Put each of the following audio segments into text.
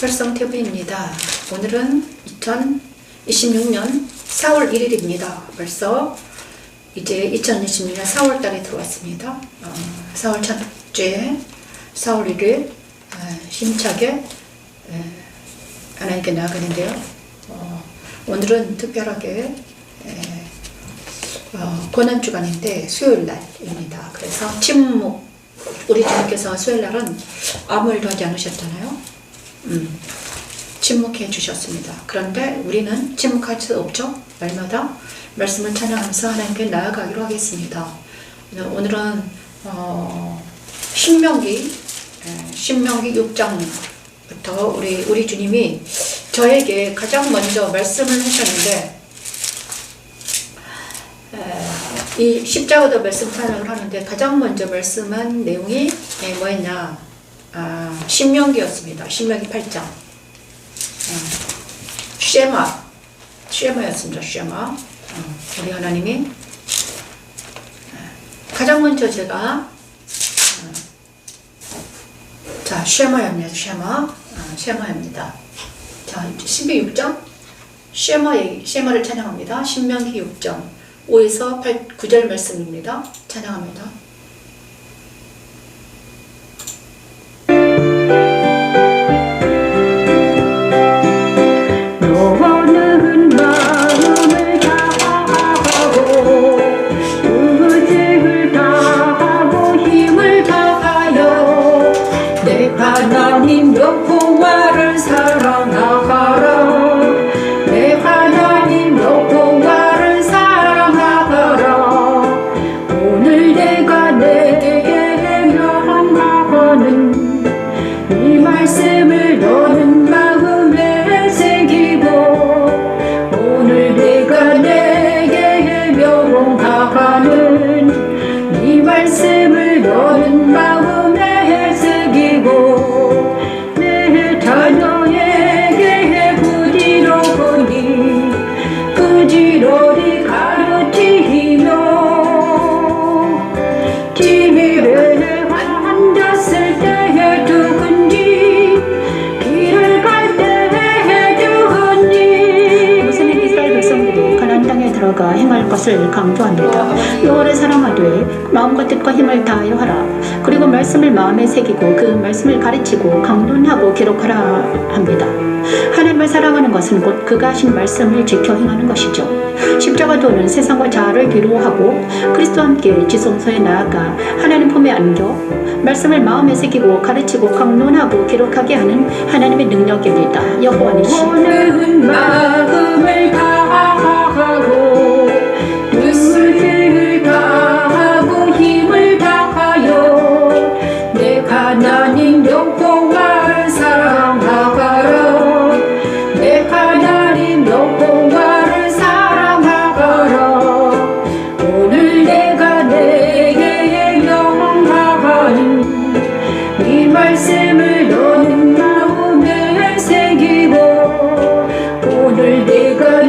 별성TV입니다. 오늘은 2026년 4월 1일입니다. 벌써 이제 2026년 4월 달에 들어왔습니다. 4월 첫째 4월 1일 힘차게 하나님께 나아가는데요. 오늘은 특별하게 고난주간인데 수요일 날입니다. 그래서 침묵, 우리 주님께서 수요일 날은 아무 일도 하지 않으셨잖아요. 침묵해 주셨습니다. 그런데 우리는 침묵할 수 없죠. 날마다 말씀을 찬양하면서 하나님께 나아가기로 하겠습니다. 오늘은 신명기 6장부터 우리 주님이 저에게 가장 먼저 말씀을 하셨는데, 이 십자가도 말씀 찬양을 하는데 가장 먼저 말씀한 내용이 뭐였냐? 신명기였습니다. 신명기 8장. 쉐마였습니다. 쉐마. 우리 하나님이 가장 먼저 제가 쉐마였네요. 쉐마입니다. 자, 신명기 6장 쉐마를 찬양합니다. 신명기 6장 5에서 9절 말씀입니다. 찬양합니다. 하나님 여호와를 사랑하라. 내 하나님 여호와를 사랑하라. 오늘 내가 내게 명하는 이 말씀을 너는 마음에 새기고, 오늘 내가 내게 명하는 이 말씀을 너는 마음에 새기고, 자녀에게 부지런히 가르치며 집에 앉았을 때에 두근지, 길을 갈 때에 두근지. 모세는 이스라엘 백성들이 가나안 땅에 들어가 행할 것을 강조합니다. 여호와를 사랑하되 마음과 뜻과 힘을 다하여 하라. 그리고 말씀을 마음에 새기고 그 말씀을 가르치고 강론하고 기록하라 합니다. 하나님을 사랑하는 것은 곧 그가 하신 말씀을 지켜 행하는 것이죠. 십자가도는 세상과 자아를 뒤로하고 그리스도와 함께 지성소에 나아가 하나님 품에 안겨 말씀을 마음에 새기고 가르치고 강론하고 기록하게 하는 하나님의 능력입니다. 여호와니시 오늘은 마음을 다하고 뜻을 다하고 힘을 다하여 내 하나님 여호와를 사랑하라. 내 하나님 여호와를 사랑하라. 오늘 내가 내게 명하는 이 말씀을 너는 마음에 새기고, 오늘 내가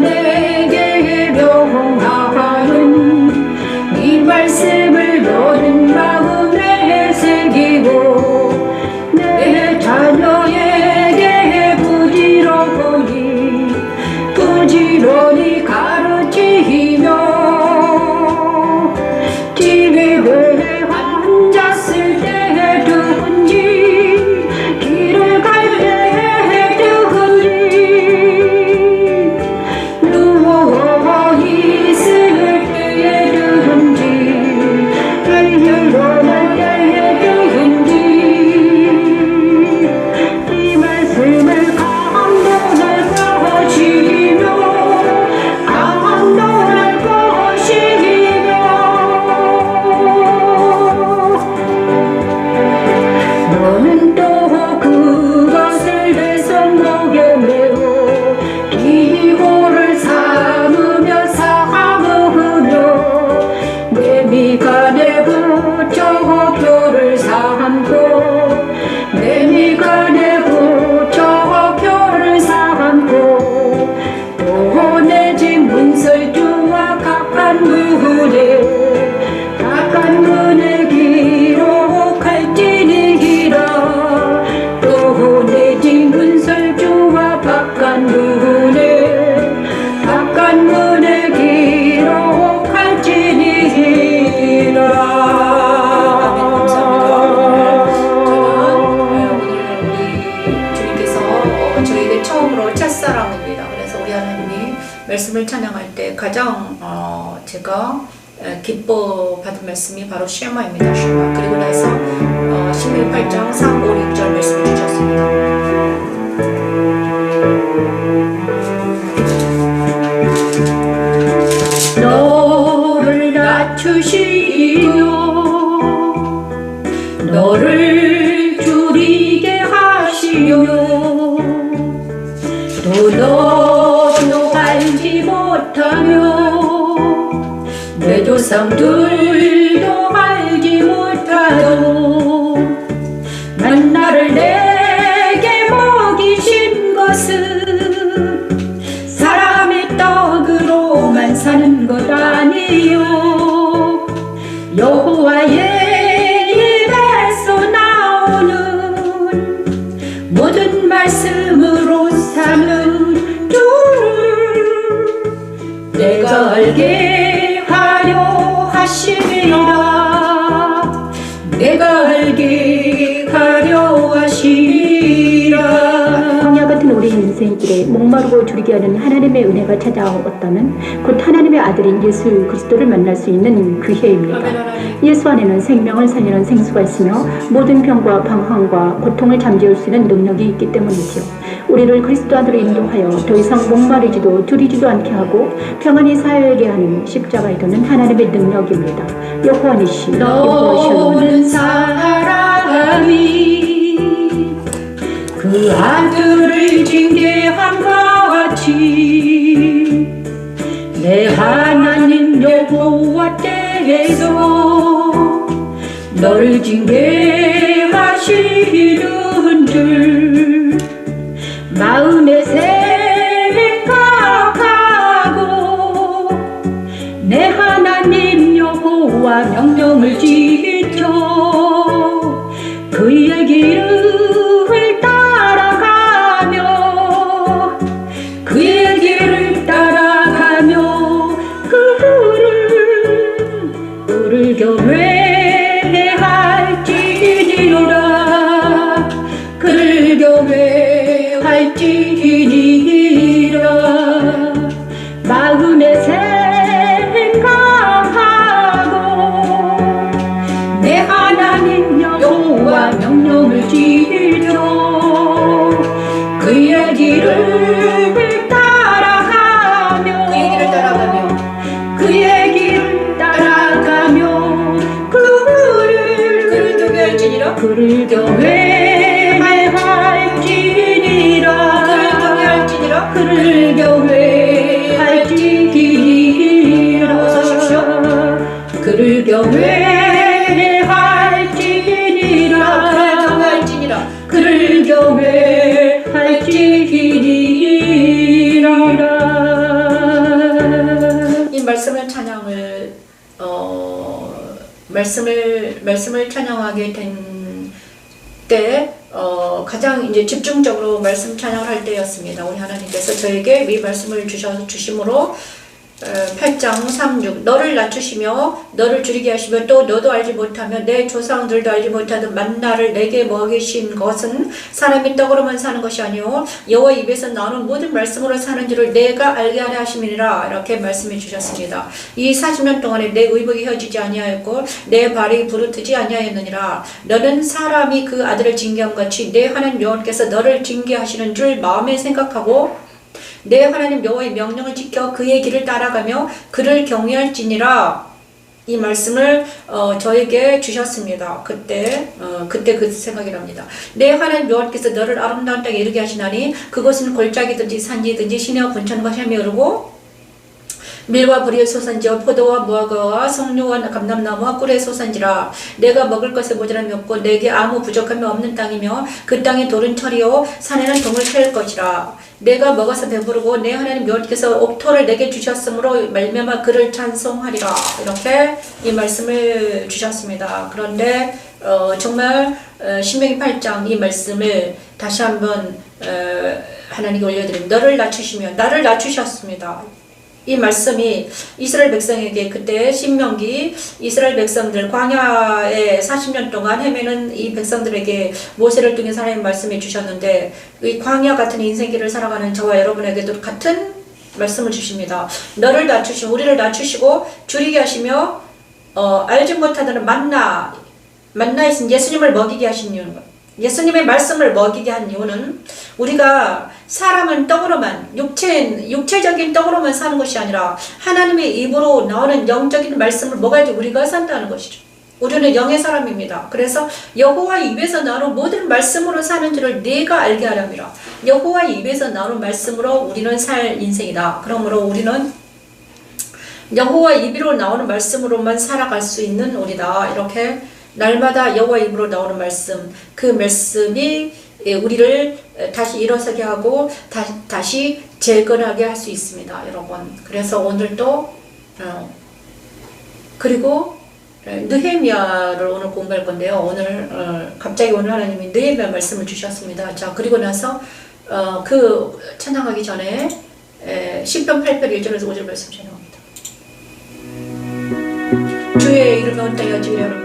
말씀을 찬양할 때 가장 제가 기뻐 받은 말씀이 바로 쉐마입니다. 쉐마. 그리고 나서 신명기 8장 3, 5, 6절 말씀을 주셨습니다. 너를 낮추시며 너를 줄이게 하시며 또 너도 알지 못하며 내 조상들도 알지 못하도 만나를 내게 먹이신 것은 사람의 떡으로만 사는 것 아니요 여호와의 입에서 나오는 모든 말씀으로 사는 줄 내가 알게 하려 하심이라 내가 알게 하려 하시리라. 광야 같은 우리 인생길에 목마르고 줄이게 하는 하나님의 은혜가 찾아왔다면 곧 하나님의 아들인 예수 그리스도를 만날 수 있는 기회입니다. 예수 안에는 생명을 살리는 생수가 있으며 모든 병과 방황과 고통을 잠재울 수 있는 능력이 있기 때문이지요. 우리를 그리스도 안으로 인도하여 더 이상 목마르지도 줄이지도 않게 하고 평안히 살게 하는 십자가에 두는 하나님의 능력입니다. 여호와 니시, 여호와 샬롬. 너는 사람이 그 아들을 징계함과 같이 내 하나님 여호와 때에서 너를 징계하시는 줄 마음에 생각하고 내 하나님 여호와 명령을 지켜 그의 길을 따라가며 그의 길을 따라가며 그를 경외할지니라 그를 경외할지니라 마음에 생각하고 내 하나님 여호와 명령을 지켜 그의 길을 따라가며 그의 길을 따라가며 그를 경외할지니라 그를 경외할지니라 그를 경외할지니라 그를 경외할지니라 그를 경외할지니라. 이 말씀을 찬양을 말씀을 찬양하게 된 때 가장 이제 집중적으로 말씀 찬양을 할 때였습니다. 우리 하나님께서 저에게 이 말씀을 주심으로 8장 3, 6 너를 낮추시며 너를 줄이게 하시며 또 너도 알지 못하며 내 조상들도 알지 못하던 만나를 내게 먹이신 것은 사람이 떡으로만 사는 것이 아니오 여호와 입에서 나오는 모든 말씀으로 사는 줄을 내가 알게 하려 하심이니라. 이렇게 말씀해 주셨습니다. 이 40년 동안에 내 의복이 휘어지지 아니하였고 내 발이 부르트지 아니하였느니라. 너는 사람이 그 아들을 징계함 같이 내 하나님 여호와께서 너를 징계하시는 줄 마음에 생각하고 내 하나님 여호와의 명령을 지켜 그의 길을 따라가며 그를 경외할지니라. 이 말씀을 저에게 주셨습니다. 그때 그 생각이 납니다. 내 하나님 여호와께서 너를 아름다운 땅에 이르게 하시나니 그것은 골짜기든지 산지든지 시내와 분천과 샘이 흐르고 밀과 불의 소산지와 포도와 무화과와 석류와 감람나무와 꿀의 소산지라. 내가 먹을 것에 모자람이 없고 내게 아무 부족함이 없는 땅이며 그 땅의 돌은 철이요 산에는 동을 캘 것이라. 내가 먹어서 배부르고 내 하나님 여호와께서 옥토를 내게 주셨으므로 말미암아 그를 찬송하리라. 이렇게 이 말씀을 주셨습니다. 그런데 정말 신명기 8장 이 말씀을 다시 한번 하나님께 올려드립니다. 너를 낮추시며 나를 낮추셨습니다. 이 말씀이 이스라엘 백성에게 그때 신명기 이스라엘 백성들 광야에 40년 동안 헤매는 이 백성들에게 모세를 통해 하나님 말씀해 주셨는데 이 광야 같은 인생길을 살아가는 저와 여러분에게도 같은 말씀을 주십니다. 너를 낮추시고 우리를 낮추시고 줄이게 하시며 알지 못하다는 만나에 있는 예수님을 먹이게 하신 이유는 예수님의 말씀을 먹이게 한 이유는 우리가 사람은 떡으로만 육체적인 떡으로만 사는 것이 아니라 하나님의 입으로 나오는 영적인 말씀을 먹어야지 우리가 산다는 것이죠. 우리는 영의 사람입니다. 그래서 여호와 입에서 나오는 모든 말씀으로 사는 줄을 네가 알게 하렵니다. 여호와 입에서 나오는 말씀으로 우리는 살 인생이다. 그러므로 우리는 여호와 입으로 나오는 말씀으로만 살아갈 수 있는 우리다. 이렇게 날마다 여호와 입으로 나오는 말씀, 그 말씀이 우리를 다시 일어서게 하고 다시 재건하게 할 수 있습니다, 여러분. 그래서 오늘도 그리고 느헤미야를 오늘 공부할 건데요. 오늘 갑자기 오늘 하나님이 느헤미야 말씀을 주셨습니다. 자, 그리고 나서 그 찬양하기 전에 시편 8편 1절에서 5절 말씀 찬양합니다. 주의 이름에 온다여 주의 이름에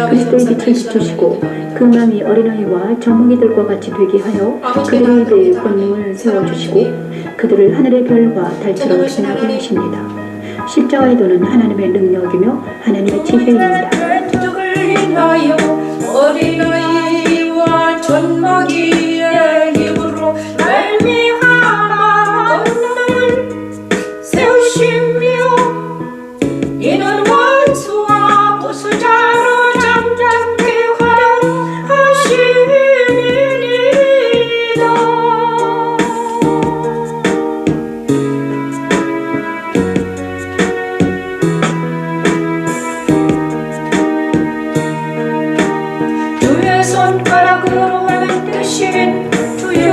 그리스도의 빛을 비추시고 그 마음이 어린아이와 젊은이들과 같이 되게 하여 그들의 입에 권능을 세워주시고 그들을 하늘의 별과 달처럼 빛나게 하십니다. 십자가의 도는 하나님의 능력이며 하나님의 지혜입니다. 어린아이와 젊은이의 입으로 말미암아 권능을 세우시며 이는 원수와 보수자로 잠잠케 하려 하심이니이다. 주의 손가락으로 만드신 주의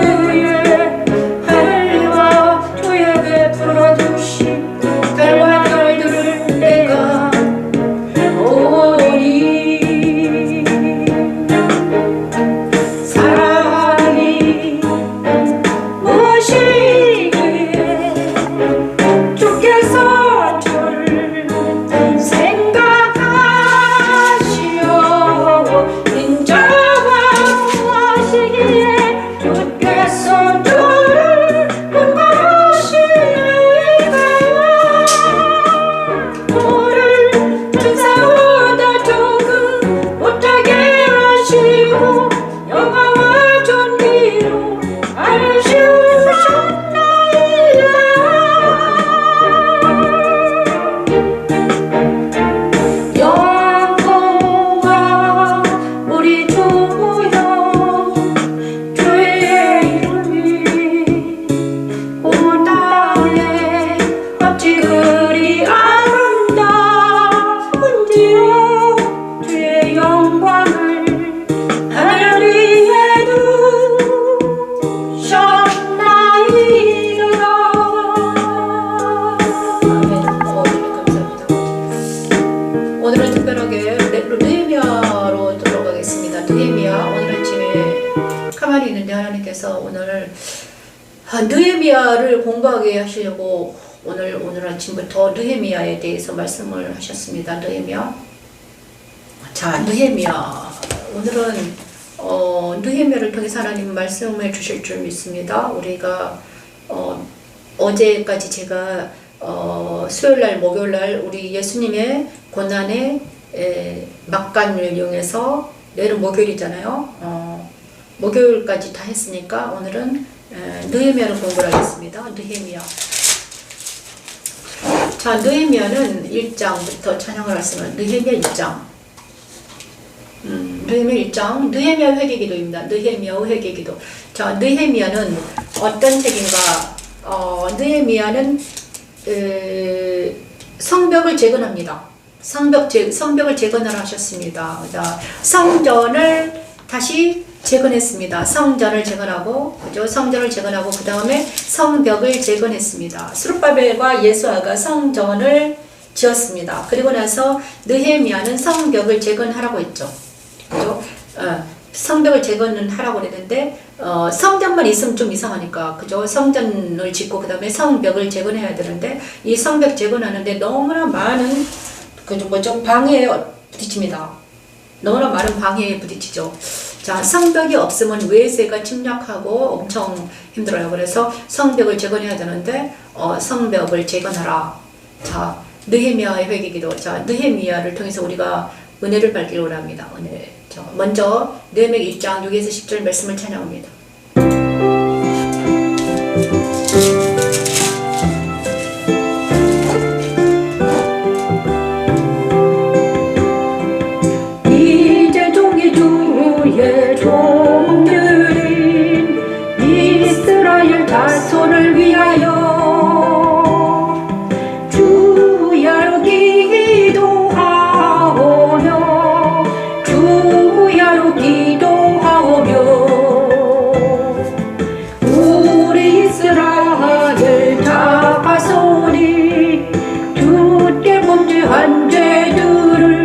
느헤미야를 공부하게 하시려고 오늘 아침부터 느헤미야에 대해서 말씀을 하셨습니다. 느헤미야. 자, 느헤미야. 오늘은 느헤미야를 통해서 하나님 말씀을 주실 줄 믿습니다. 우리가 어제까지 제가 수요일날 목요일날 우리 예수님의 고난의 막간을 이용해서 내일은 목요일이잖아요. 목요일까지 다 했으니까 오늘은 느헤미야를 공부를 하겠습니다. 느헤미야. 자, 느헤미야는 1장부터 찬양을 하시면 느헤미야 1장. 느헤미야 1장. 느헤미야 회개기도입니다. 느헤미야 회개기도. 자, 느헤미야는 어떤 책인가? 느헤미야는 성벽을 재건합니다. 성벽을 재건을 하셨습니다. 자, 성전을 다시 재건했습니다. 성전을 재건하고, 그죠? 성전을 재건하고, 그 다음에 성벽을 재건했습니다. 스룹바벨과 예수아가 성전을 지었습니다. 그리고 나서 느헤미야는 성벽을 재건하라고 했죠. 그죠? 성벽을 재건은 하라고 그랬는데, 성전만 있으면 좀 이상하니까, 그죠? 성전을 짓고, 그 다음에 성벽을 재건해야 되는데, 이 성벽 재건하는데 너무나 많은, 방해에 부딪힙니다. 너무나 많은 방해에 부딪히죠. 자, 성벽이 없으면 외세가 침략하고 엄청 힘들어요. 그래서 성벽을 재건해야 되는데, 성벽을 재건하라. 자, 느헤미야의 회개기도. 자, 느헤미야를 통해서 우리가 은혜를 받기를 원합니다. 은혜. 자, 먼저 느헤미야 1장 6에서 10절 말씀을 찬양합니다. 주의 종들인 이스라엘 자손을 위하여 주야로 기도하오며 주야로 기도하오며 우리 이스라엘 자손이 주께 범죄한 죄들을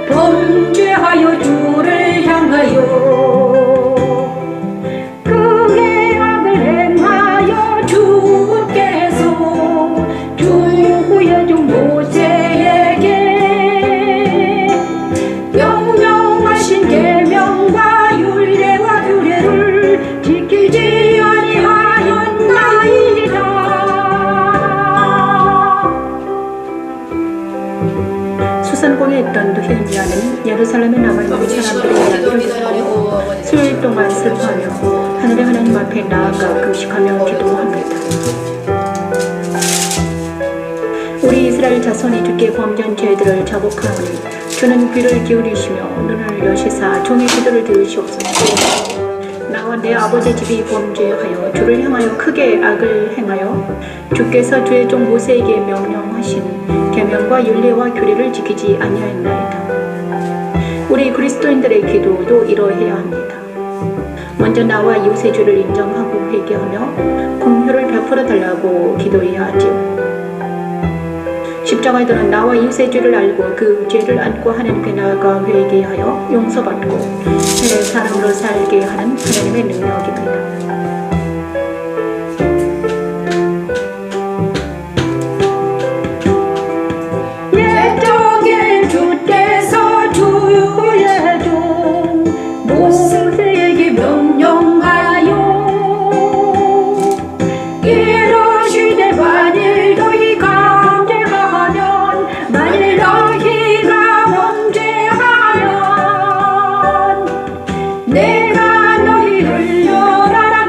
범죄하여 주를 향하여 그의 악을 행하여 주께서 주의 종 모세에게 명령하신 계명과 율례와 규례를 지키지 아니하였나이다. 수산공에 있던 느헤미야는 예루살렘에 남아있는 사람들의 이야기를 듣고 수요일 동안 슬퍼하며 하늘의 하나님 앞에 나아가 금식하며 기도합니다. 우리 이스라엘 자손이 주께 범죄한 죄들을 자복하오니 주는 귀를 기울이시며 눈을 여시사 종의 기도를 들으시옵소서. 나와 내 아버지 집이 범죄하여 주를 향하여 크게 악을 행하여 주께서 주의 종 모세에게 명령하신 계명과 율례와 규례를 지키지 아니하였나이다. 우리 그리스도인들의 기도도 이러해야 합니다. 먼저 나와 이웃의 죄를 인정하고 회개하며 공효를 베풀어 달라고 기도해야 하지요. 십자가에서는 나와 이웃의 죄를 알고 그 죄를 안고 하나님께 나아가 회개하여 용서받고 새 사람으로 살게 하는 하나님의 능력입니다. 옛적에 주께서 주의 종 모세에게 명령하여 이르시되 만일 너희가 범죄하면 내가 너희를 멸하라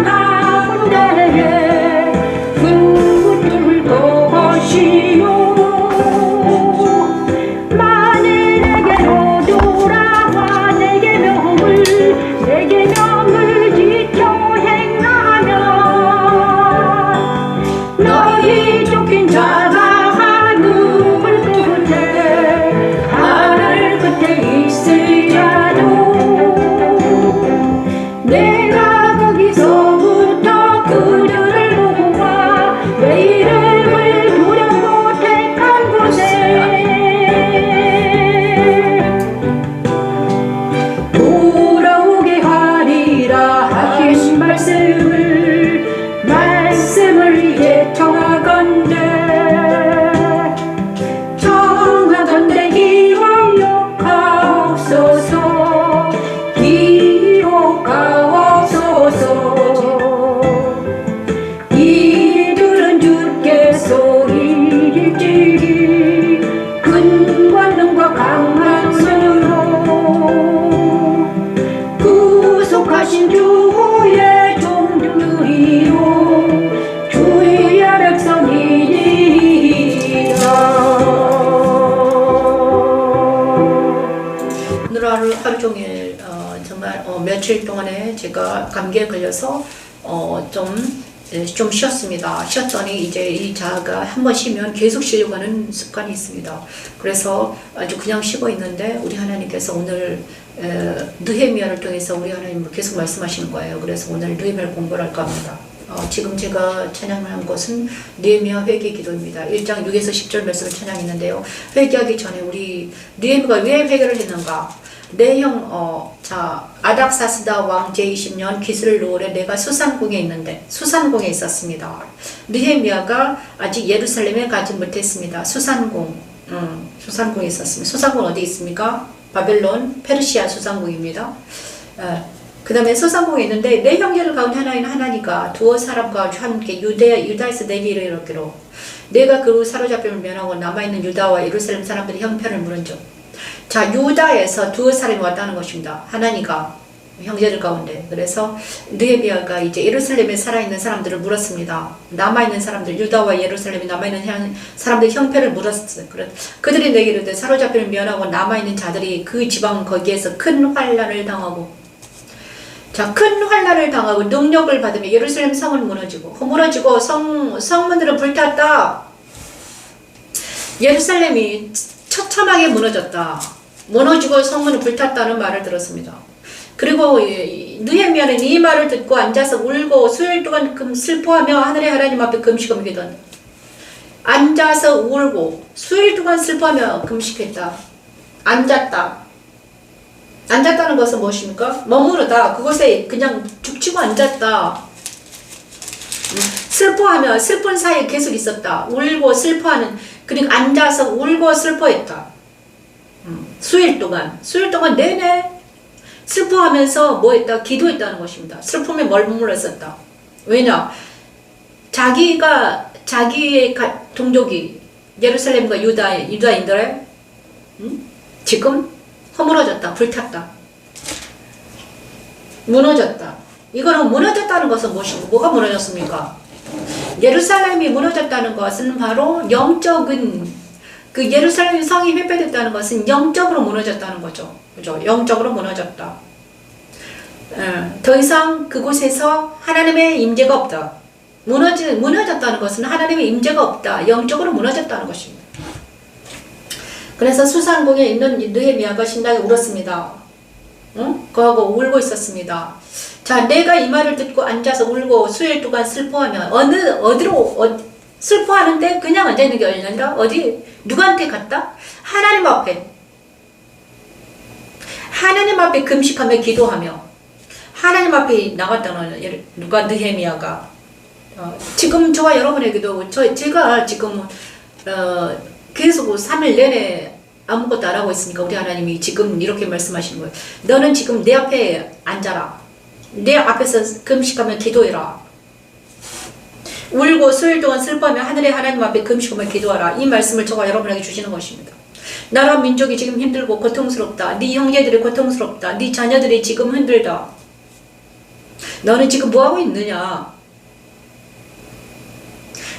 종일 정말 며칠 동안에 제가 감기에 걸려서 좀 쉬었습니다. 쉬었더니 이제 이 자가 한 번 쉬면 계속 쉬려고 하는 습관이 있습니다. 그래서 아주 그냥 쉬고 있는데 우리 하나님께서 오늘 느헤미야를 통해서 우리 하나님 계속 말씀하시는 거예요. 그래서 오늘 느헤미야를 공부를 할까 합니다. 지금 제가 찬양을 한 것은 느헤미야 회개 기도입니다. 1장 6에서 10절 말씀을 찬양했는데요. 회개하기 전에 우리 느헤미야가 왜 회개를 했는가? 내형 아닥사스다 왕 제20년 기슬 노을에 내가 수산궁에 있었습니다. 느헤미야가 아직 예루살렘에 가지 못했습니다. 수산궁에 있었습니다. 수산궁 어디 있습니까? 바벨론 페르시아 수산궁입니다. 그 다음에 수산궁에 있는데 내 형제들 가운데 하나니가 두어 사람과 함께 유다에서 내기를 이르기로 내가 그로 사로잡힘을 면하고 남아있는 유다와 예루살렘 사람들의 형편을 물은즉. 자, 유다에서 두어 사람이 왔다는 것입니다. 하나니가 형제들 가운데. 그래서 느헤미야가 이제 예루살렘에 살아있는 사람들을 물었습니다. 남아있는 사람들, 유다와 예루살렘에 남아있는 사람들의 형편을 물었어요. 그들이 내기를 사로잡힘을 면하고 남아있는 자들이 그 지방 거기에서 큰 환난을 당하고, 자, 큰 환난을 당하고 능력을 받으며 예루살렘 성은 무너지고 허물어지고 성문들은 불탔다. 예루살렘이 처참하게 무너지고 성문은 불탔다는 말을 들었습니다. 그리고 느헤미야는 이 말을 듣고 앉아서 울고 수요일 동안 슬퍼하며 하늘의 하나님 앞에 금식하며 기도한다. 앉아서 울고 수요일 동안 슬퍼하며 금식했다. 앉았다는 것은 무엇입니까? 머무르다. 그곳에 그냥 죽치고 앉았다. 슬퍼하며 슬픈 사이에 계속 있었다. 울고 슬퍼하는, 그러니까 앉아서 울고 슬퍼했다. 수일 동안 내내 슬퍼하면서 뭐 했다? 기도했다는 것입니다. 슬픔에 머물러 있었다. 왜냐? 자기의 동족이 예루살렘과 유다인들의 지금 허물어졌다. 불탔다. 무너졌다. 이거는 무너졌다는 것은 무엇이고 뭐가 무너졌습니까? 예루살렘이 무너졌다는 것은 바로 영적인 그 예루살렘 성이 회폐됐다는 것은 영적으로 무너졌다는 거죠. 그죠? 영적으로 무너졌다. 더 이상 그곳에서 하나님의 임재가 없다. 무너졌다는 것은 하나님의 임재가 없다. 영적으로 무너졌다는 것입니다. 그래서 수산궁에 있는 느헤미야가 신나게 울었습니다. 그하고 울고 있었습니다. 자, 내가 이 말을 듣고 앉아서 울고 수일 동안 슬퍼하면 어디로 슬퍼하는데 그냥 앉아있는 게 아니라 어디 누구한테 갔다? 하나님 앞에 금식하며 기도하며 하나님 앞에 나갔다는 누가 느헤미야가 지금 저와 여러분에게도 제가 지금 계속 3일 내내 아무것도 안 하고 있으니까 우리 하나님이 지금 이렇게 말씀하시는 거예요. 너는 지금 내 앞에 앉아라. 내 앞에서 금식하며 기도해라. 울고 수일 동안 슬퍼하며 하늘의 하나님 앞에 금식하며 기도하라. 이 말씀을 저와 여러분에게 주시는 것입니다. 나라 민족이 지금 힘들고 고통스럽다. 네 형제들이 고통스럽다. 네 자녀들이 지금 힘들다. 너는 지금 뭐하고 있느냐?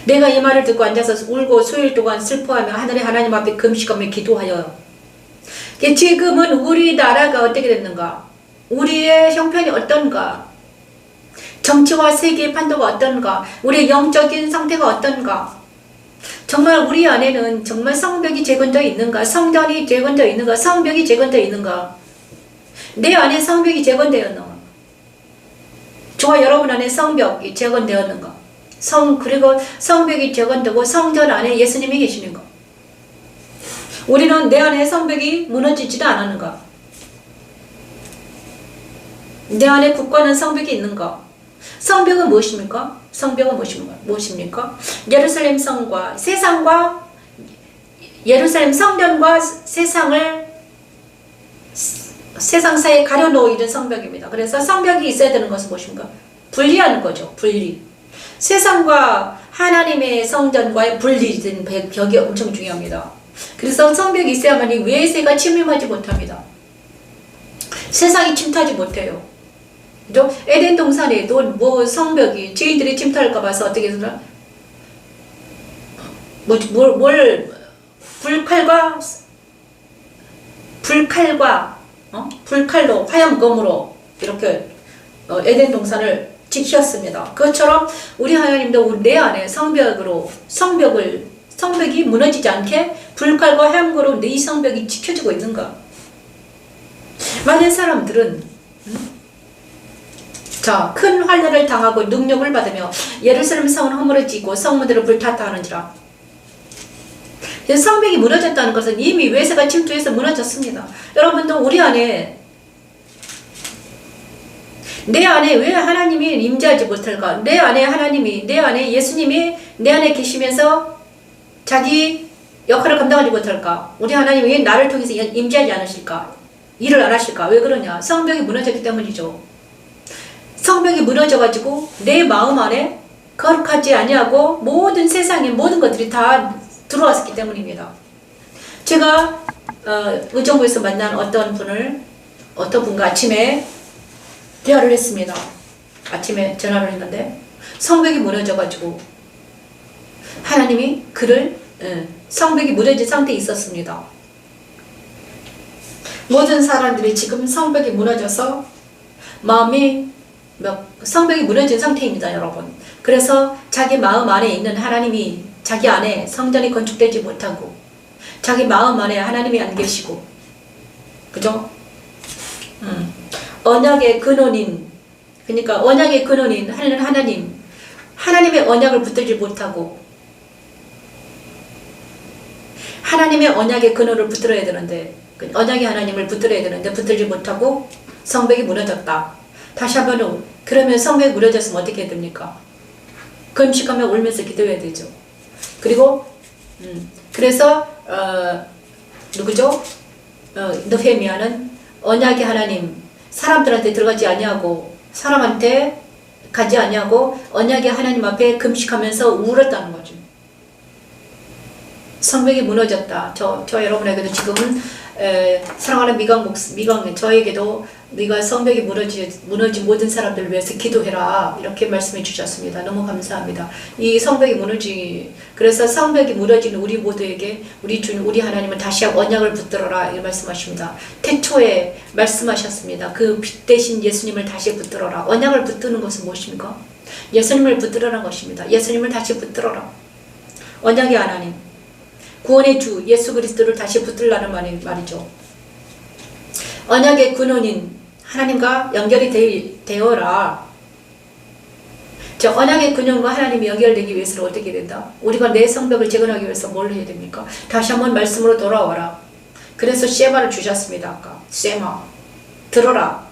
내가 이 말을 듣고 앉아서 울고 수일 동안 슬퍼하며 하늘의 하나님 앞에 금식하며 기도하여. 지금은 우리나라가 어떻게 됐는가? 우리의 형편이 어떤가? 정치와 세계의 판도가 어떤가? 우리의 영적인 상태가 어떤가? 정말 우리 안에는 정말 성벽이 재건되어 있는가? 성전이 재건되어 있는가? 성벽이 재건되어 있는가? 내 안에 성벽이 재건되었는가? 저와 여러분 안에 성벽이 재건되었는가? 그리고 성벽이 재건되고 성전 안에 예수님이 계시는가? 우리는 내 안에 성벽이 무너지지도 않았는가? 내 안에 굳건한 성벽이 있는가? 성벽은 무엇입니까? 성벽은 무엇입니까? 예루살렘 성과 세상과 예루살렘 성전과 세상을 세상 사이에 가려놓이는 성벽입니다. 그래서 성벽이 있어야 되는 것은 무엇입니까? 분리하는 거죠. 분리. 세상과 하나님의 성전과의 분리된 벽이 엄청 중요합니다. 그래서 성벽이 있어야만이 외세가 침입하지 못합니다. 세상이 침투하지 못해요. 그죠? 에덴 동산에도 뭐 성벽이 죄인들이 침투할까 봐서 어떻게 했나? 불칼과 불칼로 화염검으로 이렇게 에덴 동산을 지켰습니다. 그것처럼 우리 하나님도 내 안에 성벽이 무너지지 않게 불칼과 화염검으로 네 성벽이 지켜지고 있는가? 많은 사람들은 큰 환난을 당하고 능력을 받으며 예루살렘 성은 허물어지고 성문들을 불탔다 하는지라. 성벽이 무너졌다는 것은 이미 외세가 침투해서 무너졌습니다. 여러분도 우리 안에 내 안에 왜 하나님이 임재하지 못할까? 내 안에 하나님이, 내 안에 예수님이 내 안에 계시면서 자기 역할을 감당하지 못할까? 우리 하나님이 왜 나를 통해서 임재하지 않으실까? 일을 안 하실까? 왜 그러냐? 성벽이 무너졌기 때문이죠. 성벽이 무너져가지고 내 마음 안에 거룩하지 아니하고 모든 세상의 모든 것들이 다 들어왔기 때문입니다. 제가 의정부에서 만난 어떤 분과 아침에 대화를 했습니다. 아침에 전화를 했는데 성벽이 무너져가지고 하나님이 그를 성벽이 무너진 상태에 있었습니다. 모든 사람들이 지금 성벽이 무너져서 성벽이 무너진 상태입니다, 여러분. 그래서 자기 마음 안에 있는 하나님이 자기 안에 성전이 건축되지 못하고 자기 마음 안에 하나님이 안 계시고, 그죠? 언약의 근원인, 그러니까 언약의 근원인 하나님의 언약을 붙들지 못하고 하나님의 언약의 근원을 붙들어야 되는데, 언약의 하나님을 붙들어야 되는데 붙들지 못하고 성벽이 무너졌다. 다시 한번, 그러면 성벽이 무너졌으면 어떻게 해야 됩니까? 금식하며 울면서 기도해야 되죠. 그리고 그래서 누구죠? 느헤미야는 언약의 하나님, 사람들한테 들어가지 아니하고 사람한테 가지 아니하고 언약의 하나님 앞에 금식하면서 울었다는 거죠. 성벽이 무너졌다. 저 여러분에게도 지금은 사랑하는 미강 저에게도 네가 성벽이 무너진 모든 사람들을 위해서 기도해라, 이렇게 말씀해 주셨습니다. 너무 감사합니다. 이 성벽이 그래서 성벽이 무너진 우리 모두에게 우리 주님, 우리 하나님은 다시 언약을 붙들어라, 이 말씀하십니다. 태초에 말씀하셨습니다. 그 빛 대신 예수님을 다시 붙들어라. 언약을 붙드는 것은 무엇입니까? 예수님을 붙들어라는 것입니다. 예수님을 다시 붙들어라. 언약의 하나님, 구원의 주 예수 그리스도를 다시 붙들라는 말이죠. 언약의 근원인 하나님과 연결이 되어라. 저 언약의 근원과 하나님이 연결되기 위해서는 어떻게 된다? 우리가 내 성벽을 재건하기 위해서 뭘 해야 됩니까? 다시 한번 말씀으로 돌아와라. 그래서 쉐마를 주셨습니다. 아까 쉐마, 들어라.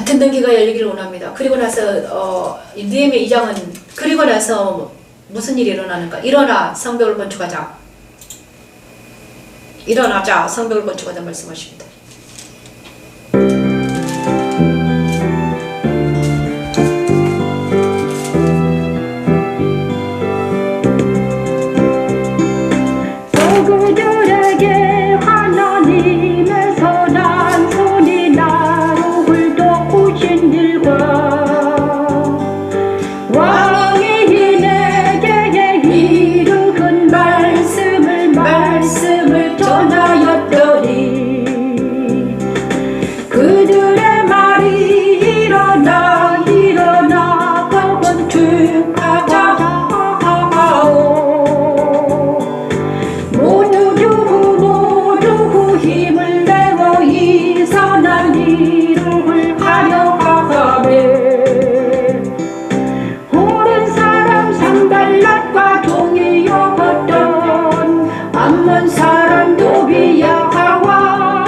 듣는 귀가 열리기를 원합니다. 그리고 나서 느헤미야 2장은 그리고 나서 무슨 일이 일어나는가? 일어나 성벽을 건축하자. 일어나자 성벽을 건축하자 말씀하십니다. 그들에게 하나님의 선한 손이 나를 도우신 일과 왕이 내게 이르은 말씀을 전하였더니 그들의 말이 일어나 건축하자 하오. 모두 힘을 내어 이 선한 일을 하려 하가매 오른 사람 산발랏과 종이 여겼던 암몬 사람 도비야와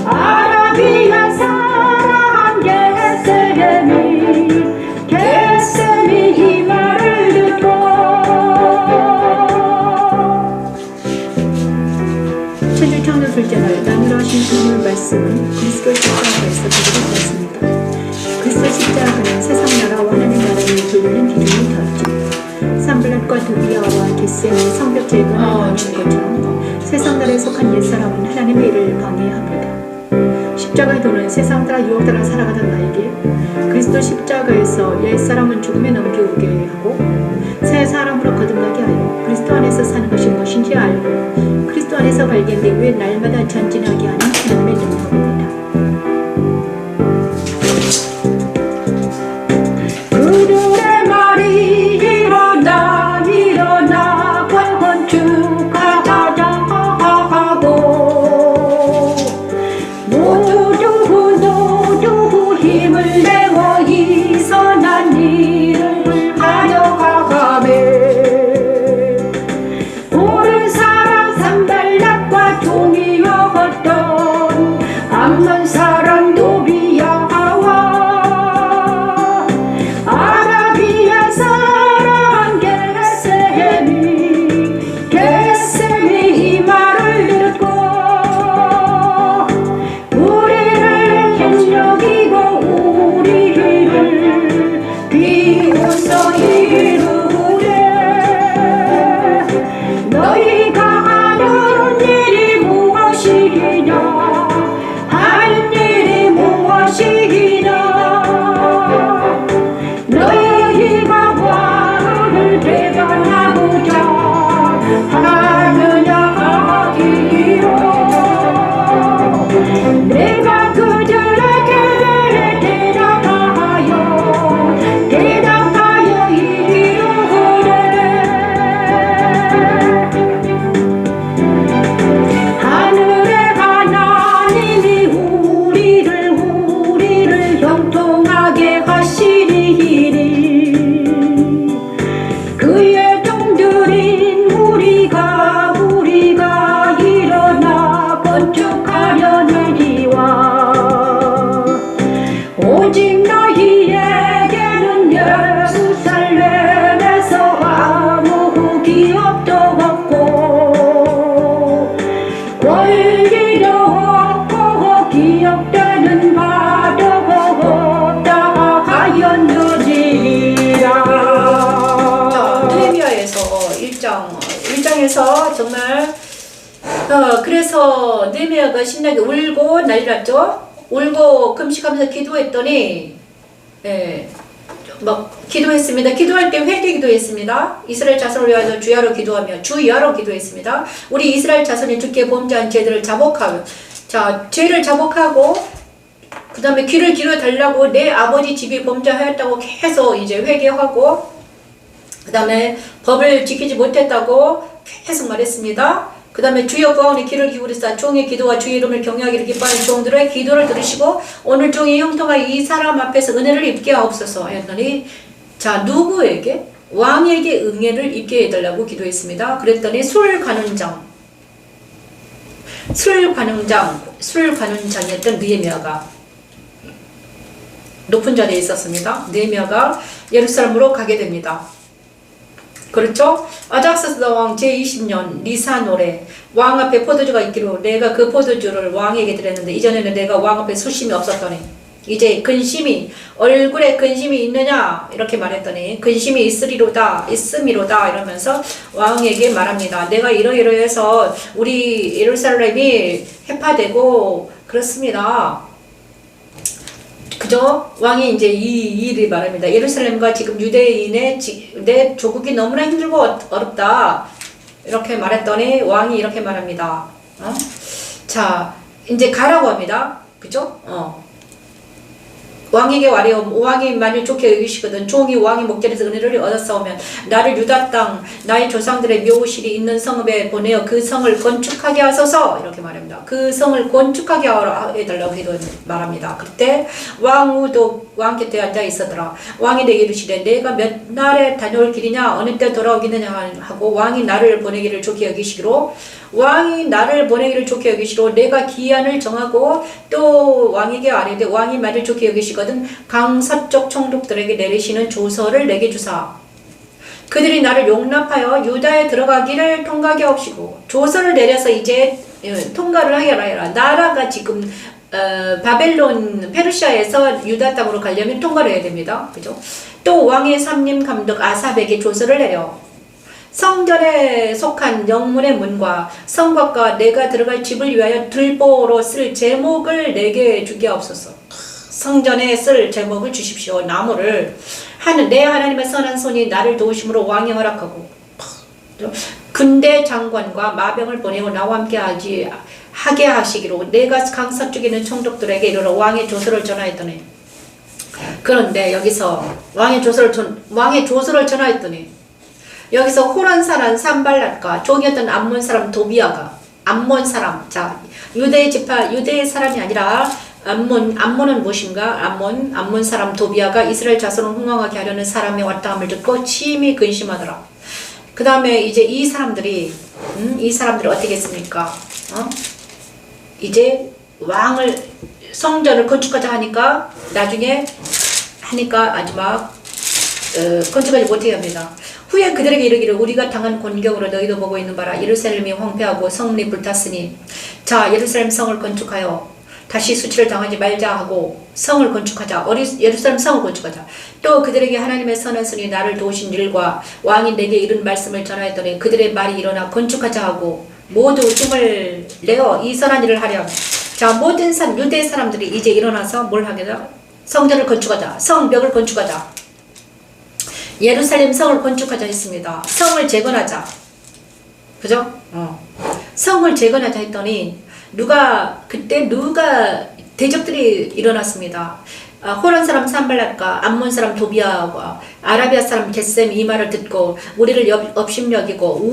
아라비아 사람 게셈이 이 말을 듣고 천주 창조 둘째 날 나누라 하신 주님의 말씀은 그리스도 십자가에서 드리겠습니다. 그리스도 십자가는 세상 나라와 하나님 나라를 돌리는 기준이 되었죠. 산블랏과 도비야와 게셈이 성벽 재건을 방해한 것처럼 세상 나라에 속한 옛사람은 하나님의 일을 방해합니다. 십자가의 도는 세상 따라 유혹따라 살아가던 나에게 그리스도 십자가에서 옛사람은 죽음에 넘겨오게 하고 새 사람으로 거듭나게 하여 그리스도 안에서 사는 것이 무엇인지 알고 그리스도 안에서 발견된 후에 날마다 전진하게 하는 하나님의 능력입니다. 그들의 말이 일어나 일어나 건축하자 하고 모두 누구 힘을 내어 이 선한 일을 하여 가가매 옳은 사람 산발락과 종이었던 암non 사람 노비야와 아라비아 사람 게셈이 이 말을 듣고 우리를 협력이고 우리를 비웃어 이루되 너희가 하는 일이 무엇이냐 하는 일이 무엇이냐 너희가 왕을 대변하고자 하느냐 하기로 내가 그들에게 대답하여 이르되 하늘의 하나님이 우리를 형통하게 하시리니 그의 종들인 우리가 일어나 건축하려느니와 오직 너희에게는 예루살렘에서 아무 기업도 없고 권리도 없고 기업되는 바도 없다 하였느니라. 느헤미야에서 1장에서 정말 그래서 느헤미야가 신나게 울고 난리 났죠. 울고 금식하면서 기도했더니 막 기도했습니다. 기도할 때 회개 기도했습니다. 이스라엘 자손을 위하여 주야로 기도하며 주야로 기도했습니다. 우리 이스라엘 자손이 주께 범죄한 죄들을 자복하며 죄를 자복하고 그 다음에 귀를 기울여 달라고 내 아버지 집이 범죄하였다고 계속 이제 회개하고 그 다음에 법을 지키지 못했다고 계속 말했습니다. 그 다음에 주여 구하오니 귀를 기울이사 종의 기도와 주의 이름을 경외하기를 기뻐하는 종들의 기도를 들으시고 오늘 종이 형통하여 이 사람 앞에서 은혜를 입게 하옵소서 하였더니 누구에게? 왕에게 은혜를 입게 해달라고 기도했습니다. 그랬더니 술 관원장이었던 느헤미야가 높은 자리에 있었습니다. 느헤미야가 예루살렘으로 가게 됩니다. 그렇죠? 아닥사스다 왕 제20년 니산월에 왕 앞에 포도주가 있기로 내가 그 포도주를 왕에게 드렸는데 이전에는 내가 왕 앞에 수심이 없었더니 이제 얼굴에 근심이 있느냐 이렇게 말했더니 근심이 있음이로다 이러면서 왕에게 말합니다. 내가 이러이러해서 우리 예루살렘이 해파되고 그렇습니다. 그죠? 왕이 이제 이 일을 말합니다. 예루살렘과 지금 유대인의 내 조국이 너무나 힘들고 어렵다. 이렇게 말했더니 왕이 이렇게 말합니다. 이제 가라고 합니다. 그죠? 왕에게 와려 왕이 만일 좋게 여기시거든 종이 왕의 목전에서 은혜를 얻었사오면 나를 유다 땅 나의 조상들의 묘실이 있는 성읍에 보내어 그 성을 건축하게 하소서 이렇게 말합니다. 그 성을 건축하게 해달라고 말합니다. 그때 왕후도 왕 곁에 앉아 있었더라. 왕이 내게 이르시되 내가 몇 날에 다녀올 길이냐 어느 때 돌아오겠느냐 하고 왕이 나를 보내기를 좋게 여기시기로 내가 기한을 정하고 또 왕에게 아뢰되 왕이 만일 좋게 여기시거든 강서쪽 총독들에게 내리시는 조서를 내게 주사 그들이 나를 용납하여 유다에 들어가기를 통과하게 하옵시고 조서를 내려서 이제 통과를 하여라 해라. 나라가 지금 바벨론 페르시아에서 유다 땅으로 가려면 통과를 해야 됩니다. 그죠? 또 왕의 삼림 감독 아삽에게 조서를 내려 성전에 속한 영문의 문과 성곽과 내가 들어갈 집을 위하여 들보로 쓸 제목을 내게 주게 하옵소서. 성전에 쓸 제목을 주십시오. 나무를 내 하나님의 선한 손이 나를 도우심으로 왕이 허락하고 군대 장관과 마병을 보내고 나와 함께 하게 하시기로 내가 강서쪽에 있는 총독들에게 이르러 왕의 조서를 전하였더니 그런데 여기서 왕의 조서를 전하였더니 여기서 호란사람 산발랏과 종이었던 암몬 사람 도비아가 암몬 사람 자 유대의 사람이 아니라 암몬은 무엇인가? 암몬 사람 도비아가 이스라엘 자손을 흥왕하게 하려는 사람이 왔다함을 듣고 심히 근심하더라. 그 다음에 이제 이 사람들이 어떻게 했습니까? 이제 성전을 건축하자 하니까 나중에 아주 막 건축하지 못하게 합니다. 후에 그들에게 이르기를 우리가 당한 곤경으로 너희도 보고 있는 바라 예루살렘이 황폐하고 성문이 불탔으니 자 예루살렘 성을 건축하여 다시 수치를 당하지 말자 하고 성을 건축하자. 예루살렘 성을 건축하자. 또 그들에게 하나님의 선한 손이 나를 도우신 일과 왕이 내게 이른 말씀을 전하였더니 그들의 말이 일어나 건축하자 하고 모두 힘을 내어 이 선한 일을 하려. 자 모든 유대 사람들이 이제 일어나서 뭘 하겠다? 성전을 건축하자. 성벽을 건축하자. 예루살렘 성을 건축하자 했습니다. 성을 재건하자. 그죠? 성을 재건하자 했더니 그때 대적들이 일어났습니다. 호란 사람 산발랏과 암몬 사람 도비아와 아라비아 사람 겟셈 이 말을 듣고 우리를 업심여기고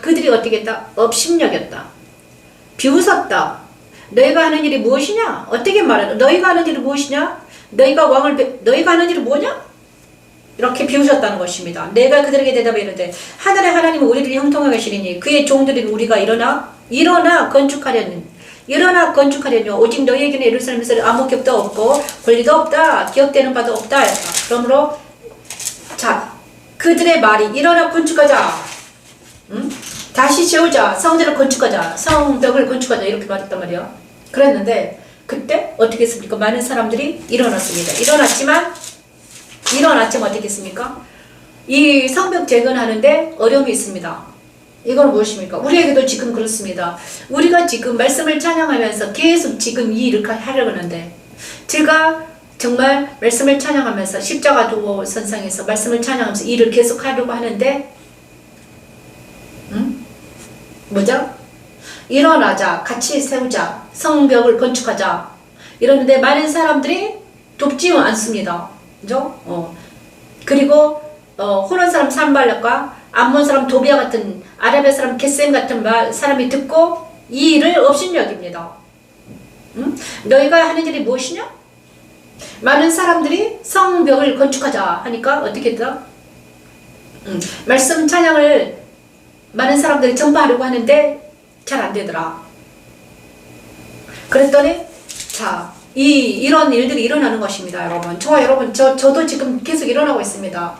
그들이 어떻게 했다? 업심여겼다. 비웃었다. 너희가 하는 일이 무엇이냐? 어떻게 말해? 너희가 하는 일이 무엇이냐? 너희가 하는 일이 뭐냐? 이렇게 비웃었다는 것입니다. 내가 그들에게 대답해 이르되 하늘의 하나님은 우리를 형통하게 하시리니 그의 종들인 우리가 일어나 건축하려니 오직 너희에게는 예루살렘에서 아무 격도 없고 권리도 없다 기억되는 바도 없다 했다. 그러므로 자 그들의 말이 일어나 건축하자 다시 세우자 성전을 건축하자 성벽을 건축하자 이렇게 말했단 말이야. 그랬는데 그때 어떻게 했습니까? 많은 사람들이 일어났습니다. 일어났지만 어떻게 했습니까? 이 성벽 재건하는데 어려움이 있습니다. 이건 무엇입니까? 우리에게도 지금 그렇습니다. 우리가 지금 말씀을 찬양하면서 계속 지금 이 일을 하려고 하는데 제가 정말 말씀을 찬양하면서 십자가 도어 선상에서 말씀을 찬양하면서 일을 계속 하려고 하는데 뭐죠? 일어나자 같이 세우자 성벽을 건축하자 이러는데 많은 사람들이 돕지 않습니다. 그죠? 그리고 호란 사람 산발랏과 암몬 사람 도비아 같은 아라비아 사람 겟셈 같은 사람이 듣고 이 일을 업신여깁니다. 너희가 하는 일이 무엇이냐? 많은 사람들이 성벽을 건축하자 하니까 어떻게 했다? 말씀 찬양을 많은 사람들이 전파하려고 하는데 잘 안 되더라. 그랬더니 자 이런 일들이 일어나는 것입니다, 여러분. 저도 지금 계속 일어나고 있습니다.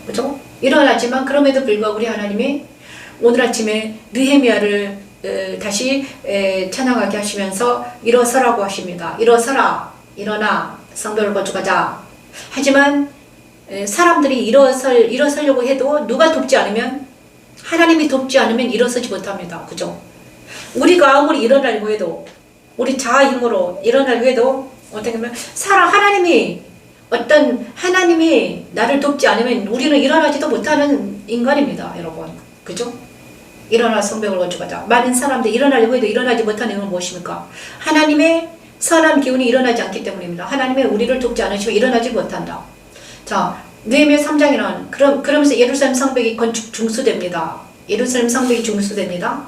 그죠? 일어나지만 그럼에도 불구하고 우리 하나님이 오늘 아침에 느헤미야를 다시 찬양하게 하시면서 일어서라고 하십니다. 일어나 성벽을 건축하자. 하지만 사람들이 일어서려고 해도 누가 돕지 않으면 하나님이 돕지 않으면 일어서지 못합니다. 그죠? 우리가 아무리 일어나려고 해도 우리 자아 힘으로 일어나려고 해도 어떻게 보면 하나님이 나를 돕지 않으면 우리는 일어나지도 못하는 인간입니다, 여러분. 그죠? 일어나 성벽을 건축하자. 많은 사람들이 일어나려고 해도 일어나지 못하는 이유는 무엇입니까? 하나님의 선한 기운이 일어나지 않기 때문입니다. 하나님의 우리를 돕지 않으시면 일어나지 못한다. 자, 느헤미야 3장에는 그러면서 예루살렘 성벽이 건축 중수됩니다. 예루살렘 성벽이 중수됩니다.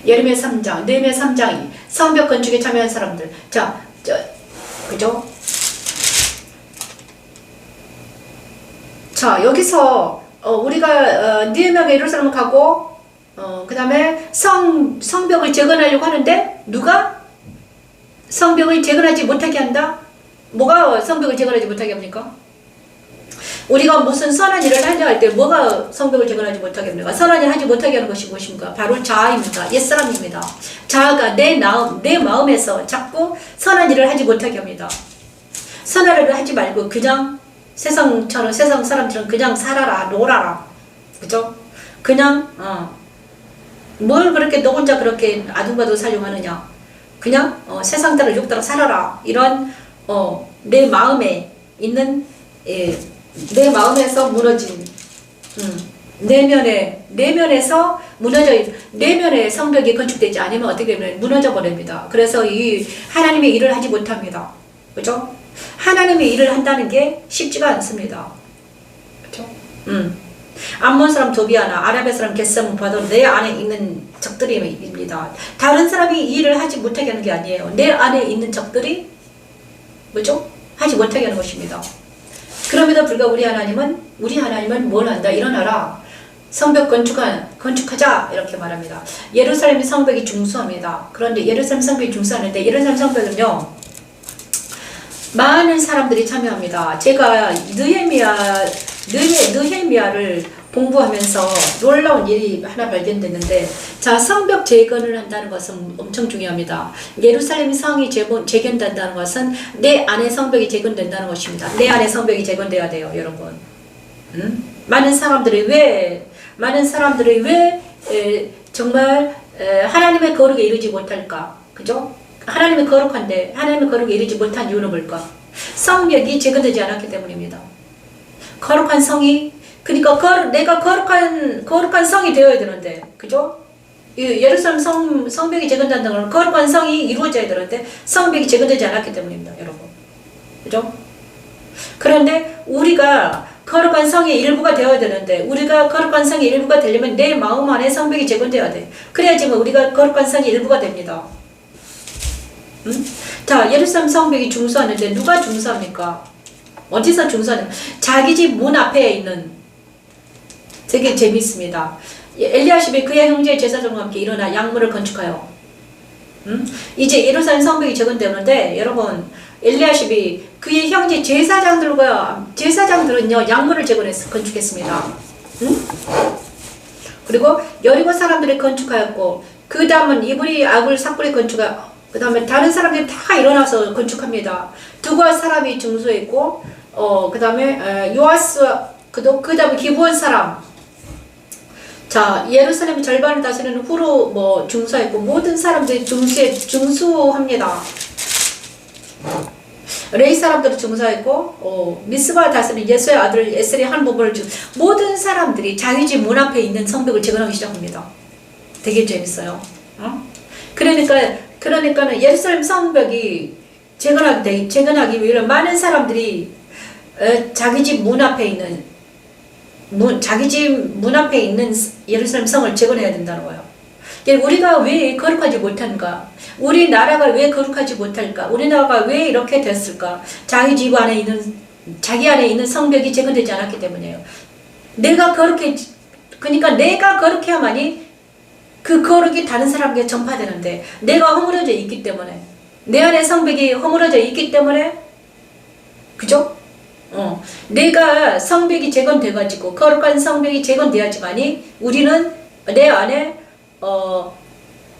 느헤미야 3장이 성벽 건축에 참여한 사람들. 그죠? 자, 여기서 우리가 느헤미야가 예루살렘을 가고 그 다음에 성벽을 재건하려고 하는데 누가 성벽을 재건하지 못하게 한다? 뭐가 성벽을 재건하지 못하게 합니까? 우리가 무슨 선한 일을 하려 할 때 뭐가 성벽을 재건하지 못하게 합니까? 선한 일을 하지 못하게 하는 것이 무엇입니까? 바로 자아입니다. 옛사람입니다. 자아가 내 마음에서 자꾸 선한 일을 하지 못하게 합니다. 선한 일을 하지 말고 그냥 세상 사람처럼 그냥 살아라, 놀아라. 그죠? 그냥 뭘 그렇게 너 혼자 그렇게 아둥바둥 살려고 하느냐? 그냥 세상 따라 육 따라 살아라. 이런 내 마음에 있는 내 마음에서 무너진 내면에서 내면의 성벽이 건축되지 않으면 어떻게 되면 무너져 버립니다. 그래서 이 하나님의 일을 하지 못합니다. 그죠? 하나님의 일을 한다는 게 쉽지가 않습니다. 그죠? 암몬 사람 도비아나 아랍의 사람 겟셈 봐도 내 안에 있는 적들입니다. 다른 사람이 일을 하지 못하게 하는 게 아니에요. 내 안에 있는 적들이 뭐죠? 하지 못하게 하는 것입니다. 그럼에도 불구하고 우리 하나님은 뭘 한다? 일어나라. 성벽 건축하자. 이렇게 말합니다. 예루살렘 성벽이 중수합니다. 그런데 예루살렘 성벽이 중수하는데 예루살렘 성벽은요. 많은 사람들이 참여합니다. 제가 느헤미야를 공부하면서 놀라운 일이 하나 발견됐는데, 자, 성벽 재건을 한다는 것은 엄청 중요합니다. 예루살렘 성이 재건된다는 것은 내 안에 성벽이 재건된다는 것입니다. 내 안에 성벽이 재건돼야 돼요, 여러분. 많은 사람들이 왜 정말 하나님의 거룩에 이르지 못할까? 그죠? 하나님의 거룩한데 하나님의 거룩에 이르지 못한 이유는 뭘까? 성벽이 재건되지 않았기 때문입니다. 거룩한 성이, 그러니까 내가 거룩한 성이 되어야 되는데, 그죠? 예루살렘 성벽이 재건된다는 건 거룩한 성이 이루어져야 되는데 성벽이 재건되지 않았기 때문입니다, 여러분. 그죠? 그런데 우리가 거룩한 성의 일부가 되어야 되는데, 우리가 거룩한 성의 일부가 되려면 내 마음 안에 성벽이 재건돼야 돼. 그래야지만 우리가 거룩한 성의 일부가 됩니다. 자, 예루살렘 성벽이 중수하는데 누가 중수합니까? 어디서 중수하는? 자기 집 문 앞에 있는. 되게 재밌습니다. 엘리야십이 그의 형제 제사장과 함께 일어나 양문을 건축하여. 이제 예루살렘 성벽이 재건되는데, 여러분, 엘리야십이 그의 형제 제사장들은요 양문을 건축했습니다. 그리고 여리고 사람들이 건축하였고, 그 다음은 이브리 아굴 삭불이 건축하여, 그 다음에 다른 사람들이 다 일어나서 건축합니다. 두과 사람이 중수했고, 그 다음에 요아스, 그 다음에 기브온 사람. 자, 예루살렘 절반을 다스리는 후로 중수했고, 모든 사람들이 중수합니다. 레이 사람들은 중수했고, 미스바 다스리는 예수의 아들 에셀이 한 부분을 모든 사람들이 자기 집 문 앞에 있는 성벽을 재건하기 시작합니다. 되게 재밌어요. 그러니까는 예루살렘 성벽이 재건하기 위해 많은 사람들이 자기 집 문 앞에 있는 예루살렘 성을 재건해야 된다는 거예요. 우리가 왜 거룩하지 못한가? 우리나라가 왜 거룩하지 못할까? 우리나라가 왜 이렇게 됐을까? 자기 안에 있는 성벽이 재건되지 않았기 때문이에요. 그러니까 내가 거룩해야만이 그 거룩이 다른 사람에게 전파되는데, 내가 허물어져 있기 때문에, 내 안에 성벽이 허물어져 있기 때문에, 그죠? 내가 성벽이 재건돼가지고 거룩한 성벽이 재건돼야지만이 우리는 내 안에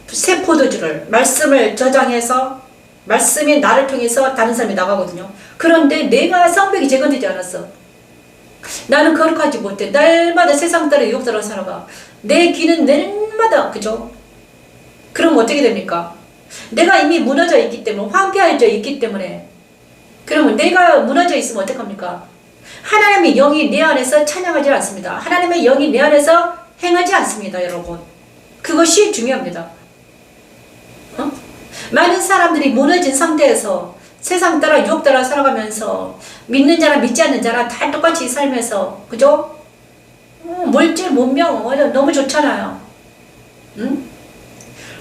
새 포도주를, 말씀을 저장해서 말씀이 나를 통해서 다른 사람이 나가거든요. 그런데 내가 성벽이 재건되지 않았어. 나는 거룩하지 못해. 날마다 세상 따라 유혹 따라 살아가. 내 귀는 날마다, 그죠? 그럼 어떻게 됩니까? 내가 이미 무너져 있기 때문에, 황폐해져 있기 때문에. 그러면 내가 무너져 있으면 어떡합니까? 하나님의 영이 내 안에서 찬양하지 않습니다. 하나님의 영이 내 안에서 행하지 않습니다, 여러분. 그것이 중요합니다. 많은 사람들이 무너진 상태에서 세상 따라 유혹 따라 살아가면서 믿는 자나 믿지 않는 자나 다 똑같이 살면서, 그죠? 물질 문명 너무 좋잖아요.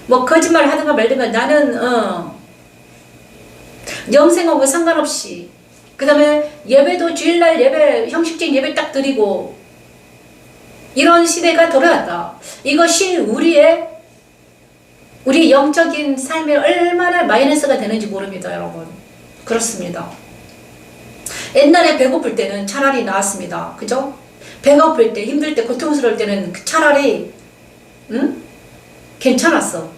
거짓말 하든가 말든가 나는 영생하고 상관없이, 그 다음에 예배도 주일날 예배, 형식적인 예배 딱 드리고, 이런 시대가 돌아왔다. 이것이 우리의 영적인 삶에 얼마나 마이너스가 되는지 모릅니다, 여러분. 그렇습니다. 옛날에 배고플 때는 차라리 나았습니다. 그죠? 배가 고플 때, 힘들 때, 고통스러울 때는 차라리 괜찮았어.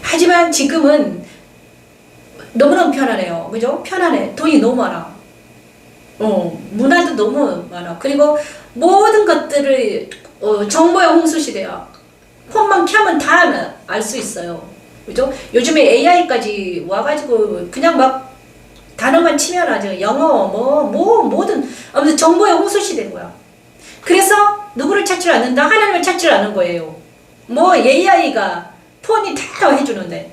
하지만 지금은 너무너무 편하네요. 그죠? 편안해. 돈이 너무 많아. 문화도 너무 많아. 그리고 모든 것들을 정보의 홍수 시대야. 폰만 켜면 다 알 수 있어요. 그죠? 요즘에 AI까지 와가지고 그냥 막 단어만 치면 아주 영어 뭐든 아무튼 정보의 홍수시 된 거야. 그래서 누구를 찾지를 않는다? 하나님을 찾지를 않은 거예요. 뭐 AI가 폰이 다 해주는데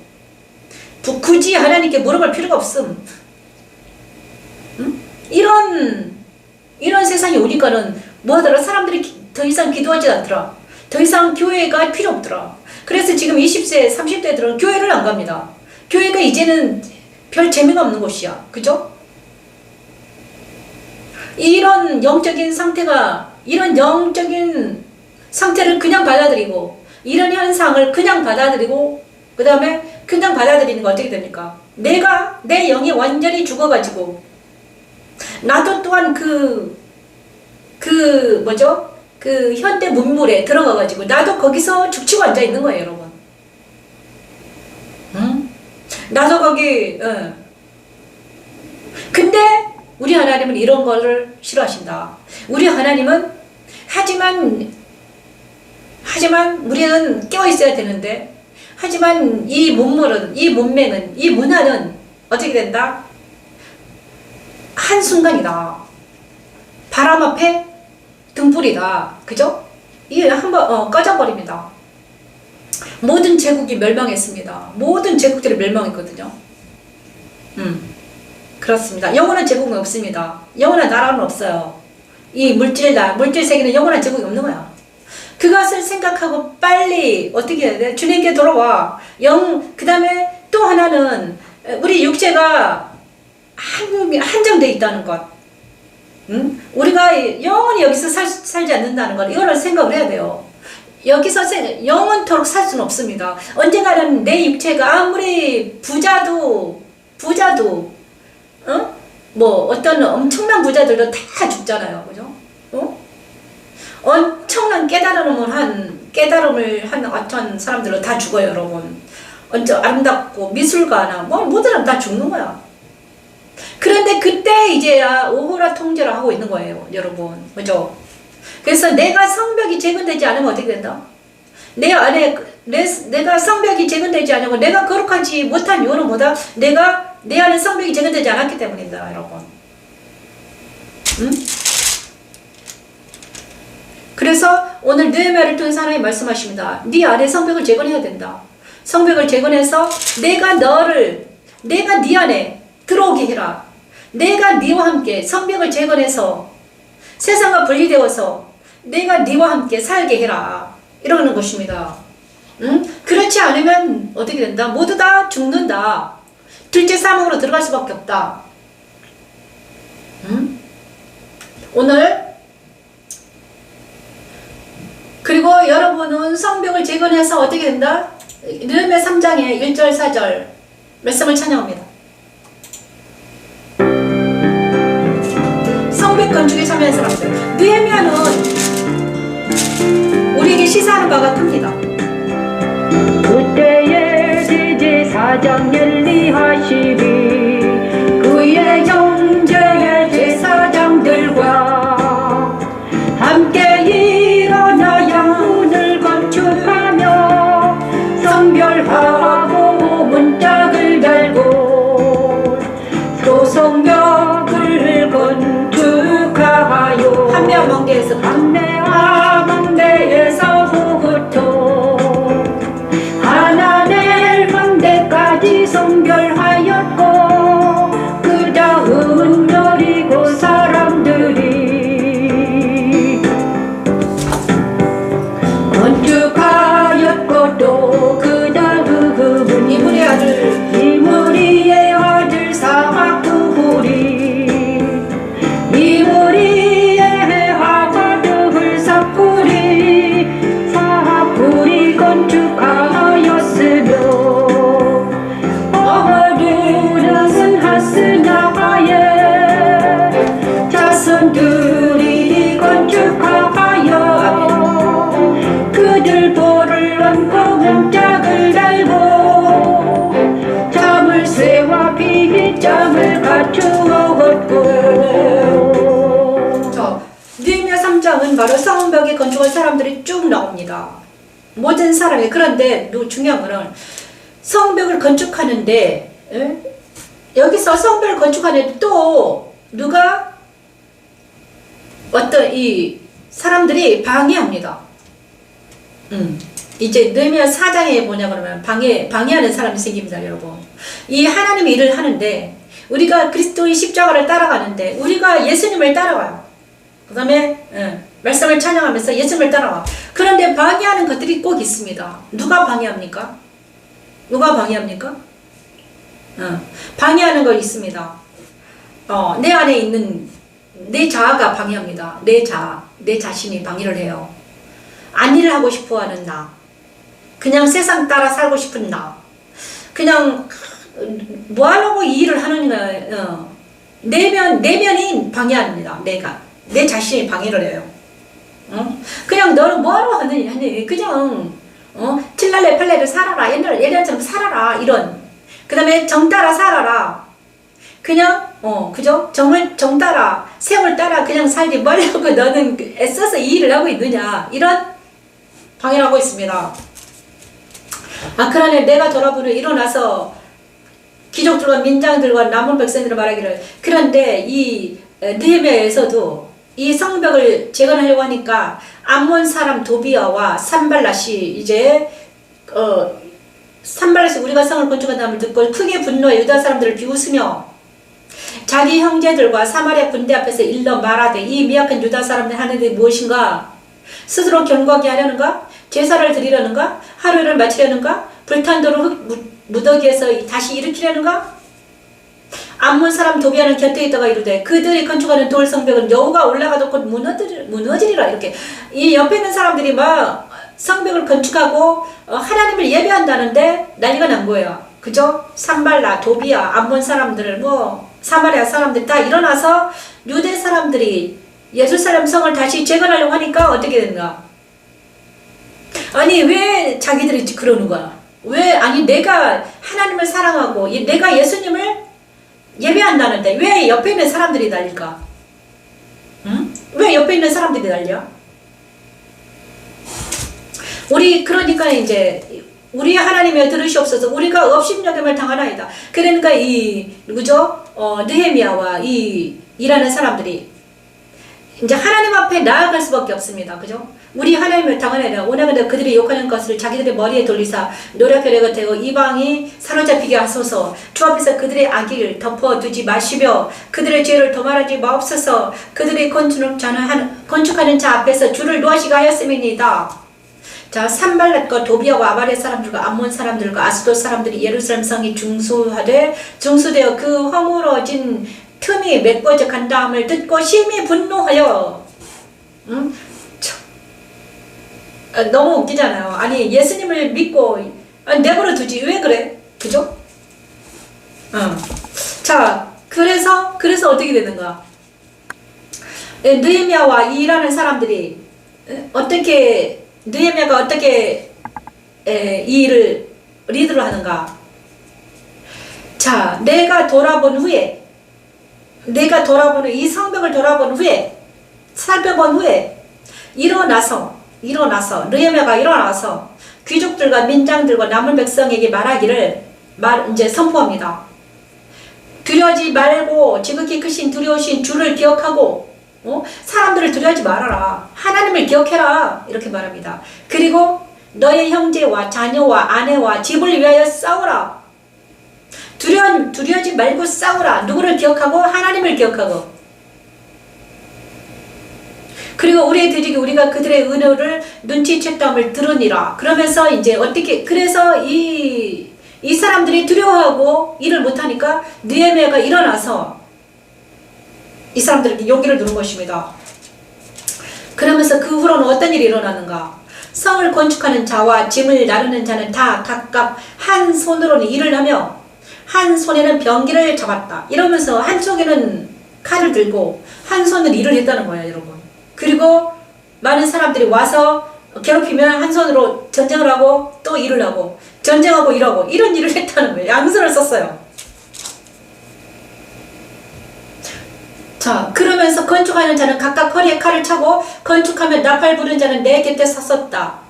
굳이 하나님께 물어볼 필요가 없음. 응? 이런 세상이 오니까는 뭐하더라? 사람들이 더 이상 기도하지 않더라. 더 이상 교회가 필요 없더라. 그래서 지금 20세, 30대들은 교회를 안 갑니다. 교회가 이제는 별 재미가 없는 곳이야. 그죠? 이런 영적인 상태를 그냥 받아들이고, 이런 현상을 그냥 받아들이고, 그 다음에 그냥 받아들이는 거 어떻게 됩니까? 내 영이 완전히 죽어가지고, 나도 또한 그 현대 문물에 들어가가지고, 나도 거기서 죽치고 앉아있는 거예요, 여러분. 응? 나도 거기, 근데, 우리 하나님은 이런 거를 싫어하신다. 우리 하나님은, 하지만, 우리는 깨어있어야 되는데, 하지만 이 문물은, 이 문맹은, 이 문화는 어떻게 된다? 한순간이다. 바람 앞에 등불이다. 그죠? 이게 한번 꺼져버립니다. 모든 제국이 멸망했습니다. 모든 제국들이 멸망했거든요. 그렇습니다. 영원한 제국은 없습니다. 영원한 나라는 없어요. 이 물질 세계는 영원한 제국이 없는 거야. 그것을 생각하고 빨리 어떻게 해야 돼? 주님께 돌아와. 그 다음에 또 하나는 우리 육체가 한정되어 있다는 것. 우리가 영원히 여기서 살지 않는다는 것. 이거를 생각을 해야 돼요. 여기서 영원토록 살 수는 없습니다. 언젠가는 내 육체가 아무리 부자도 뭐 어떤 엄청난 부자들도 다 죽잖아요. 그죠? 엄청난 깨달음을 한 어떤 사람들은 다 죽어요, 여러분. 아름답고 미술가나 모든 다 죽는 거야. 그런데 그때 이제야 오호라 통제를 하고 있는 거예요, 여러분. 그죠? 그래서 내가 성벽이 재건되지 않으면 어떻게 된다? 내가 성벽이 재건되지 않고 내가 거룩하지 못한 이유는 뭐다? 내 안에 성벽이 재건되지 않았기 때문입니다, 여러분. 그래서 오늘 느헤미야를 통해서 하나님 말씀하십니다. 네 안에 성벽을 재건해야 된다. 성벽을 재건해서 내가 네 안에 들어오게 해라. 내가 네와 함께 성벽을 재건해서 세상과 분리되어서 내가 네와 함께 살게 해라. 이러는 것입니다. 그렇지 않으면 어떻게 된다? 모두 다 죽는다. 둘째 사망으로 들어갈 수밖에 없다. 오늘 그리고 여러분은 성벽을 재건해서 어떻게 된다? 느헤미야 3장의 1절 4절 말씀을 찬양합니다. 성벽 건축에 참여한 사람들. 느헤미야는 우리에게 시사하는 바가 큽니다. 그때의 제사장 엘리야십이 그의 형제의 제사장들과 함께 일어나 양문을 건축하며 성별하고 문짝을 달고 소성벽을 건축하여 한내왕대에서부터 하나넬 왕대까지 성별하였고 그 다음은 여리고 사람들이 건축하였고 또 그 다음은 이므리의 아들 사학구리 이므리의 아들 사학구리 건축하였으며 어두운 하스나가의 자손들이 건축하여 그들 볼을 얹고 문짝을 달고 자물쇠와 비장을 갖추었고. 느헤미야 3장은 바로 성벽에 건축한 사람들이 쭉 나옵니다. 모든 사람이. 그런데 중요한 거는 성벽을 건축하는데 여기서 성벽을 건축하는 또 누가 어떤 이 사람들이 방해합니다. 이제 느헤미야 4장에 뭐냐 그러면 방해하는 사람이 생깁니다, 여러분. 이 하나님의 일을 하는데 우리가 그리스도의 십자가를 따라가는데 우리가 예수님을 따라와요. 그 다음에 말씀을 찬양하면서 예수님을 따라와. 그런데 방해하는 것들이 꼭 있습니다. 누가 방해합니까? 누가 방해합니까? 방해하는 거 있습니다. 내 안에 있는 내 자아가 방해합니다. 내 자아, 내 자신이 방해를 해요. 안일을 하고 싶어하는 나, 그냥 세상 따라 살고 싶은 나, 그냥 뭐하려고 이 일을 하는가, 내면이 방해합니다. 내 자신이 방해를 해요. 그냥 너는 뭐하러 하느니 그냥 칠랄레 팔레를 살아라, 옛날처럼 살아라, 이런. 그 다음에 정 따라 살아라. 그냥 그죠? 정 따라, 세월 따라 그냥 살지 말라고 너는 애써서 이 일을 하고 있느냐, 이런 방해를 하고 있습니다. 그러네. 내가 돌아보니 일어나서 귀족들과 민장들과 남은 백성들을 말하기를, 그런데 이 느헤미야에서도 이 성벽을 재건하려고 하니까 암몬 사람 도비아와 산발랏이 이제 산발랏이 우리가 성을 건축한다는 듣고 크게 분노해 유다 사람들을 비웃으며 자기 형제들과 사마리아 군대 앞에서 일러 말하되, 이 미약한 유다 사람들 하는 데 무엇인가? 스스로 경고하게 하려는가? 제사를 드리려는가? 하루를 마치려는가? 불탄 도로 흙 무더기에서 다시 일으키려는가? 암몬 사람 도비아는 곁에 있다가 이르되, 그들이 건축하는 돌 성벽은 여호가 올라가도 곧 무너지리라. 이렇게 이 옆에 있는 사람들이 막 성벽을 건축하고 하나님을 예배한다는데 난리가 난 거예요. 그죠? 산발라, 도비아, 암몬 사람들, 사마리아 사람들 다 일어나서 유대 사람들이 예루살렘 성을 다시 재건하려고 하니까 어떻게 되는가? 아니 왜 자기들이 그러는 거야? 내가 하나님을 사랑하고 내가 예수님을 예배한다는데 왜 옆에 있는 사람들이 난릴까? 왜 옆에 있는 사람들이 난려? 그러니까 이제 우리 하나님의 들으시옵소서, 우리가 업신여김을 당하나이다. 그러니까 누구죠? 느헤미야와 일하는 사람들이 이제 하나님 앞에 나아갈 수밖에 없습니다. 그죠? 우리 하나님을 당하나이다. 오늘은 그들이 욕하는 것을 자기들의 머리에 돌리사 노략하려고 되고 이방이 사로잡히게 하소서. 주 앞에서 그들의 악을 덮어두지 마시며 그들의 죄를 도말하지 마옵소서. 그들이 건축하는 자 앞에서 주를 노하시게 하였음이니이다. 자, 산발랏과 도비아와 아마리 사람들과 암몬 사람들과 아스돗 사람들이 예루살렘 성이 중수되어 그 허물어진 틈이 메꿔져 간다함을 듣고 심히 분노하여. 너무 웃기잖아요. 아니 예수님을 믿고 내버려 두지 왜 그래? 그죠? 자, 그래서 어떻게 되는가? 느헤미야와 일하는 사람들이 느헤미야가 어떻게 이 일을 리드를 하는가? 자, 내가 돌아본 후에 이 성벽을 돌아본 후에 살펴본 후에 일어나서 느헤미야가 일어나서 귀족들과 민장들과 남은 백성에게 말하기를 이제 선포합니다. 두려워하지 말고 지극히 크신 두려우신 주를 기억하고 사람들을 두려워하지 말아라. 하나님을 기억해라. 이렇게 말합니다. 그리고 너의 형제와 자녀와 아내와 집을 위하여 싸우라. 두려워하지 말고 싸우라. 누구를 기억하고? 하나님을 기억하고. 그리고 우리가 그들의 은혜를 눈치챘다함을 들으니라. 그러면서 이제 그래서 이 사람들이 두려워하고 일을 못하니까 느헤미야가 일어나서 이 사람들에게 용기를 주는 것입니다. 그러면서 그 후로는 어떤 일이 일어나는가? 성을 건축하는 자와 짐을 나르는 자는 다 각각 한 손으로는 일을 하며 한 손에는 병기를 잡았다. 이러면서 한쪽에는 칼을 들고 한 손으로 일을 했다는 거예요, 여러분. 그리고 많은 사람들이 와서 괴롭히면 한 손으로 전쟁을 하고 또 일을 하고 전쟁하고 일하고 이런 일을 했다는 거예요. 양손을 썼어요. 자, 그러면서 건축하는 자는 각각 허리에 칼을 차고 건축하며 나팔 부는 자는 내 곁에 섰었다.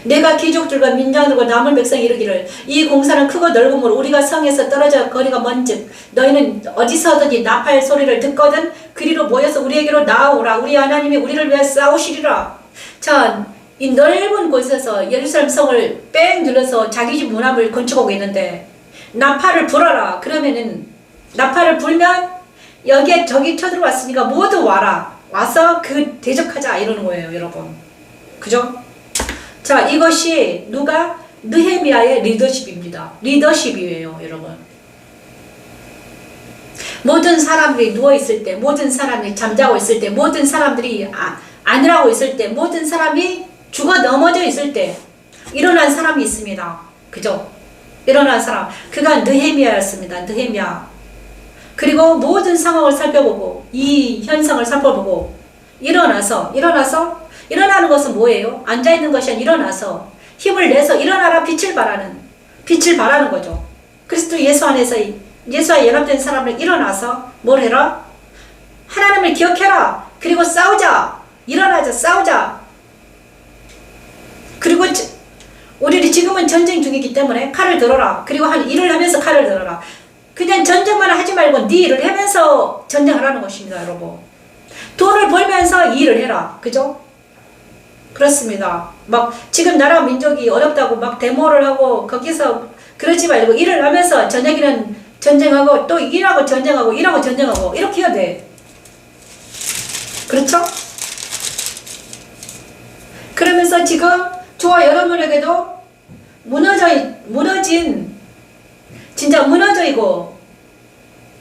내가 귀족들과 민장들과 남은 백성이 이르기를 이 공사는 크고 넓음으로 우리가 성에서 떨어져 거리가 먼즉 너희는 어디서든지 나팔 소리를 듣거든 그리로 모여서 우리에게로 나아오라. 우리 하나님이 우리를 위해 싸우시리라. 자, 이 넓은 곳에서 예루살렘 성을 뺑 둘러서 자기 집 문앞을 건축하고 있는데 나팔을 불어라. 그러면은 나팔을 불면 여기에 적이 쳐들어왔으니까 모두 와라. 와서 그 대적하자 이러는 거예요, 여러분. 그죠? 자, 이것이 누가? 느헤미야의 리더십입니다. 리더십이에요, 여러분. 모든 사람들이 누워있을 때, 모든 사람이 잠자고 있을 때, 모든 사람들이 안일하고 있을 때, 모든 사람이 죽어 넘어져 있을 때 일어난 사람이 있습니다. 그죠? 일어난 사람. 그가 느헤미야였습니다. 느헤미야. 그리고 모든 상황을 살펴보고 이 현상을 살펴보고 일어나는 것은 뭐예요? 앉아있는 것이 아니라 일어나서 힘을 내서 일어나라. 빛을 발하는 거죠. 그리스도 예수 안에서 예수와 연합된 사람을 일어나서 뭘 해라? 하나님을 기억해라. 그리고 싸우자. 일어나자. 싸우자. 그리고 우리 지금은 전쟁 중이기 때문에 칼을 들어라. 그리고 일을 하면서 칼을 들어라. 그냥 전쟁만 하지 말고 네 일을 하면서 전쟁하라는 것입니다, 여러분. 돈을 벌면서 이 일을 해라. 그죠? 그렇습니다. 막 지금 나라 민족이 어렵다고 막 데모를 하고 거기서 그러지 말고 일을 하면서 저녁에는 전쟁하고 또 일하고 전쟁하고 일하고 전쟁하고 이렇게 해야 돼. 그렇죠? 그러면서 지금 저와 여러분에게도 무너진 진짜 무너져 있고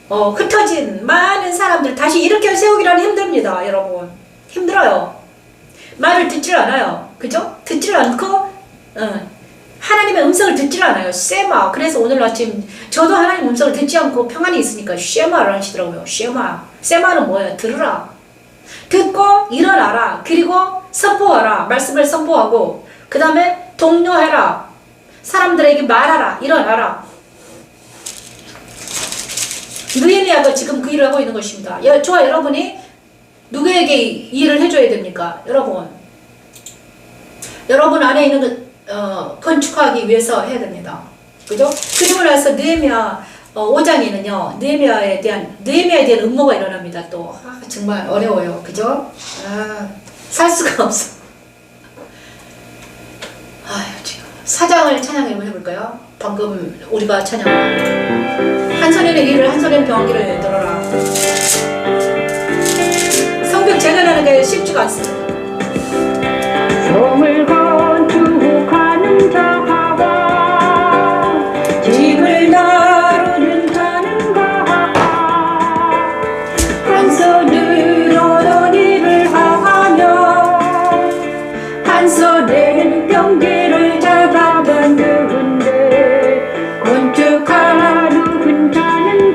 흩어진 많은 사람들 다시 일으켜 세우기라는 힘듭니다, 여러분. 힘들어요. 말을 듣질 않아요. 그죠? 듣질 않고 하나님의 음성을 듣질 않아요. 쉐마. 그래서 오늘 아침 저도 하나님 음성을 듣지 않고 평안히 있으니까 쉐마를 하시더라고요. 쉐마. 쉐마는 뭐예요? 들으라. 듣고 일어나라. 그리고 선포하라. 말씀을 선포하고 그 다음에 독려해라. 사람들에게 말하라. 일어나라. 느헤미야가 지금 그 일을 하고 있는 것입니다. 저와 여러분이 누구에게 이 일을 해줘야 됩니까? 여러분 안에 있는 건축하기 위해서 해야 됩니다. 그죠? 그리고 나서 느헤미야 5장에는요 느헤미야에 대한 음모가 일어납니다. 또 정말 어려워요. 그죠? 살 수가 없어. 지금 4장을 찬양을 한번 해볼까요? 방금 우리가 찬양한 한 손에는 일을 한 손에는 병기를 들어라. 성벽 재건하는 게 쉽지가 않습니다. 성을 건축하는 자와 집을 나르는 자는 한 손으로 일을 하며 한 손에는 병기를 잡아 만드는데 건축하는 자는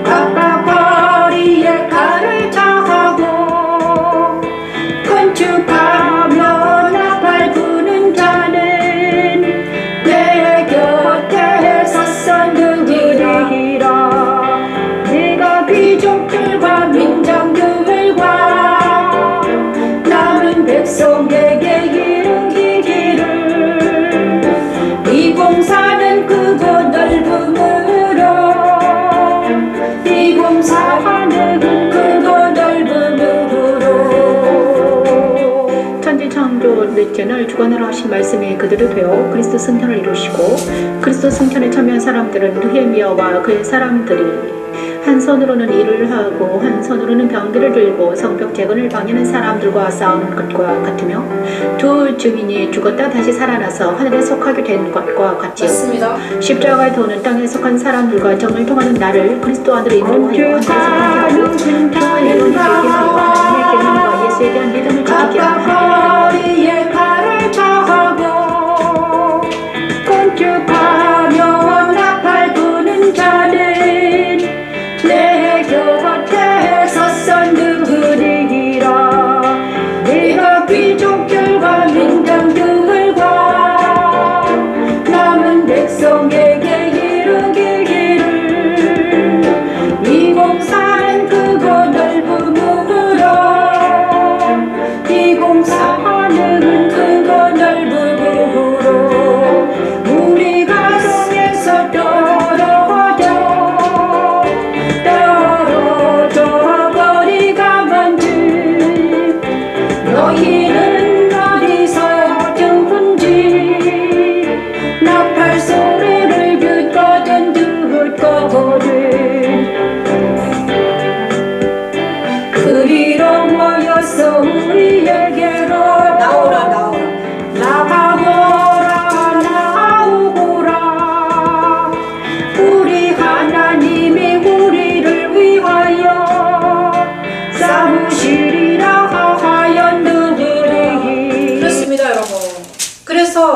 각각 거리에 칼을 차고 건축하며 나팔 부는 자는 내 곁에 섰었느니라. 내가 귀족들과 민장들과 남은 백성에게 이르기를 이 공사는 크고 넓음으로 이 공사는 크고 넓음으로 천지 창조 넷째날 주관하라 하신 말씀이 그대로 되어 그리스도 승천을 이루시고 그리스도 승천에 참여한 사람들은 느헤미야와 그의 사람들이 한 손으로는 일을 하고 한 손으로는 병기를 들고 성벽 재건을 방해하는 사람들과 싸우는 것과 같으며 두 증인이 죽었다 다시 살아나서 하늘에 속하게 된 것과 같지요. 맞습니다. 십자가의 도는 땅에 속한 사람들과 정을 통하는 나를 그리스도 안으로 인도하여 하늘에 속하게 하고 평화의 이론을 주게 하여 하나님의 계명과 예수에 대한 믿음을 지키게 하라. 거리에 칼을 차고 건축하며 나팔 부는 자는 내 곁에 섰었느니라. 내가 귀족들과 민장들과 남은 백성에게 이르기를 이 공사는 크고 넓음으로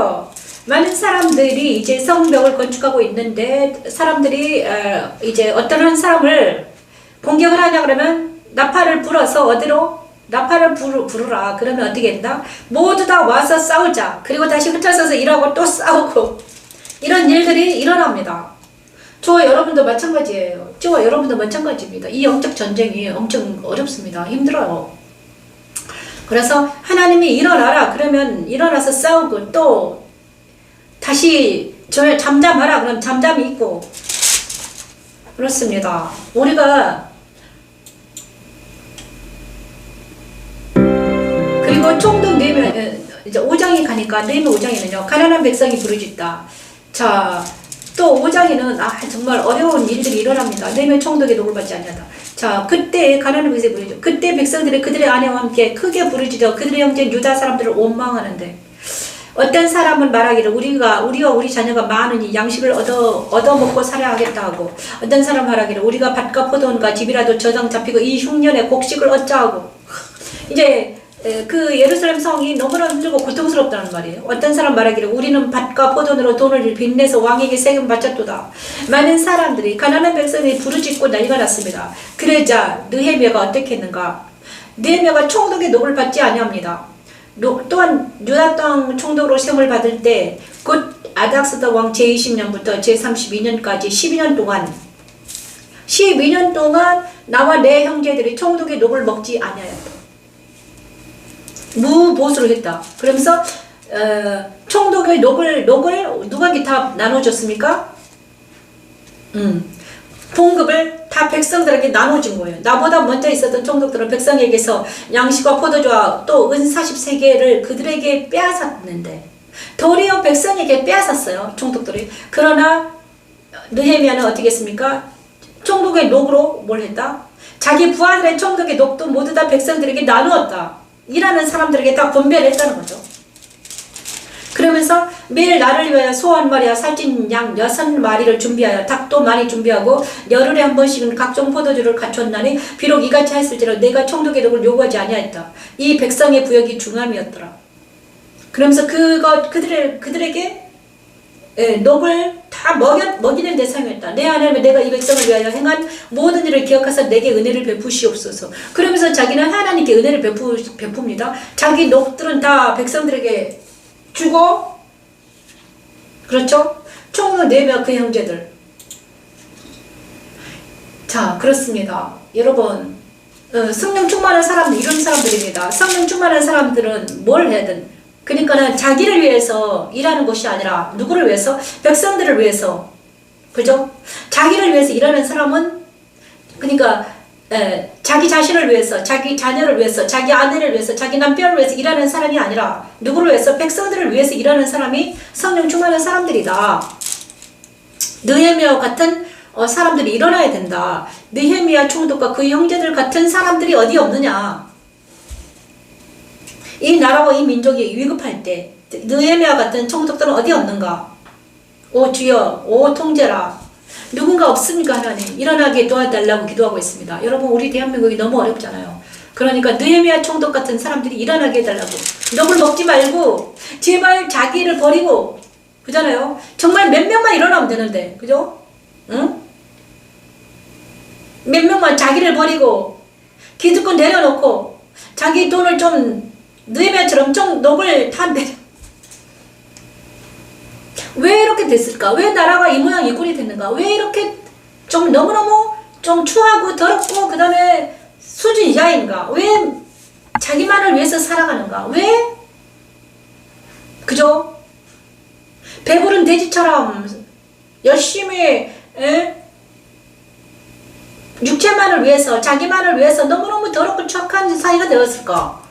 그래서 많은 사람들이 이제 성벽을 건축하고 있는데 사람들이 이제 어떤 한 사람을 공격을 하냐 그러면 나팔을 불어서 어디로? 나팔을 부르라. 그러면 어떻게 된다? 모두 다 와서 싸우자. 그리고 다시 흩어져서 일하고 또 싸우고 이런 일들이 일어납니다. 저와 여러분도 마찬가지예요. 저와 여러분도 마찬가지입니다. 이 영적 전쟁이 엄청 어렵습니다. 힘들어요. 그래서 하나님이 일어나라 그러면 일어나서 싸우고 또 다시 잠잠하라 그러면 잠잠히 있고 그렇습니다. 우리가 그리고 총독 내면 이제 5장에 가니까 내면 5장에는요 가난한 백성이 부르짖다. 자, 또 5장에는 정말 어려운 일들이 일어납니다. 내면 총독의 녹을 받지 아니하다. 자, 그때 가난한 백성이 부르짖어. 그때 백성들이 그들의 아내와 함께 크게 부르짖어 그들의 형제 유다 사람들을 원망하는데 어떤 사람은 말하기를 우리와 우리 자녀가 많으니 양식을 얻어 먹고 살아야 하겠다 하고 어떤 사람 말하기를 우리가 밭과 포도원과 집이라도 저당 잡히고 이 흉년에 곡식을 얻자 하고 이제 그 예루살렘 성이 너무나 힘들고 고통스럽다는 말이에요. 어떤 사람 말하기를 우리는 밭과 포도원으로 돈을 빚내서 왕에게 세금 바쳤도다. 많은 사람들이 가난한 백성이 부르짖고 난리가 났습니다. 그러자 느헤미야가 어떻게 했는가? 느헤미야가 총독의 녹을 받지 아니합니다. 또한 유다 땅 총독으로 세움을 받을 때 곧 아닥스다 왕 제20년부터 제32년까지 12년 동안 나와 내 형제들이 총독의 녹을 먹지 아니하였다. 무보수를 했다. 그러면서 총독의 녹을 누가 다 나눠줬습니까? 봉급을 다 백성들에게 나눠준 거예요. 나보다 먼저 있었던 총독들은 백성에게서 양식과 포도주와 또 은 43개를 그들에게 빼앗았는데 도리어 백성에게 빼앗았어요. 총독들이. 그러나 느헤미야는 어떻게 했습니까? 총독의 녹으로 뭘 했다? 자기 부하들의 총독의 녹도 모두 다 백성들에게 나누었다. 일하는 사람들에게 다 분배했다는 거죠. 그러면서 매일 나를 위하여 소 1마리와 살찐 양 6마리를 준비하여 닭도 많이 준비하고 열흘에 한 번씩은 각종 포도주를 갖췄나니 비록 이같이 했을지라도 내가 총독의 녹을 요구하지 아니하였다. 이 백성의 부역이 중함이었더라. 그러면서 그들에게 녹을 다 먹이는 대상이었다. 내 하나님은 내가 이 백성을 위하여 행한 모든 일을 기억하사 내게 은혜를 베푸시옵소서. 그러면서 자기는 하나님께 은혜를 베풉니다. 자기 녹들은 다 백성들에게 주고, 그렇죠? 총독 4명 그 형제들. 자, 그렇습니다. 여러분, 성령 충만한 사람들, 이런 사람들입니다. 성령 충만한 사람들은 뭘 해야든 그러니까는 자기를 위해서 일하는 것이 아니라 누구를 위해서? 백성들을 위해서. 그죠? 자기를 위해서 일하는 사람은 그러니까 자기 자신을 위해서, 자기 자녀를 위해서, 자기 아내를 위해서, 자기 남편을 위해서 일하는 사람이 아니라 누구를 위해서? 백성들을 위해서 일하는 사람이 성령 충만한 사람들이다. 느헤미야 같은 사람들이 일어나야 된다. 느헤미야 총독과 그 형제들 같은 사람들이 어디 없느냐? 이 나라와 이 민족이 위급할 때 느헤미야 같은 총독들은 어디 없는가? 오 주여, 오 통제라. 누군가 없습니까? 하나님 일어나게 도와달라고 기도하고 있습니다. 여러분 우리 대한민국이 너무 어렵잖아요. 그러니까 느헤미야 총독 같은 사람들이 일어나게 해달라고. 녹을 먹지 말고 제발 자기를 버리고, 그잖아요. 정말 몇 명만 일어나면 되는데, 그죠? 응? 몇 명만 자기를 버리고 기득권 내려놓고 자기 돈을 좀 느헤미야처럼 좀 녹을 다 내려. 왜 이렇게 됐을까? 왜 나라가 이 모양 이 꼴이 됐는가? 왜 이렇게 좀 너무너무 좀 추하고 더럽고 그 다음에 수준 이하인가? 왜 자기만을 위해서 살아가는가? 왜? 그죠? 배부른 돼지처럼 열심히 육체만을 위해서 자기만을 위해서 너무너무 더럽고 추악한 사이가 되었을까?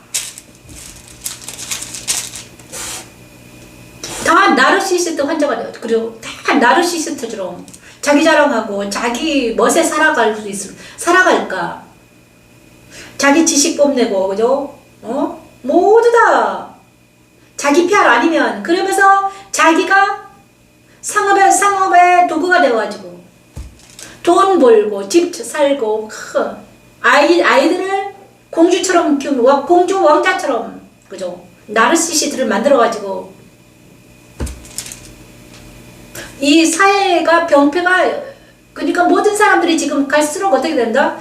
다 나르시시스트 환자가 되었다. 그리고 다 나르시시스트처럼 자기 자랑하고 자기 멋에 살아갈까? 자기 지식 뽐내고, 그죠? 모두 다 자기 PR 아니면, 그러면서 자기가 상업의 도구가 되어가지고 돈 벌고 집 살고 아이들을 공주처럼 키우고 공주 왕자처럼, 그죠? 나르시시스트를 만들어가지고 이 사회가 병폐가, 그러니까 모든 사람들이 지금 갈수록 어떻게 된다?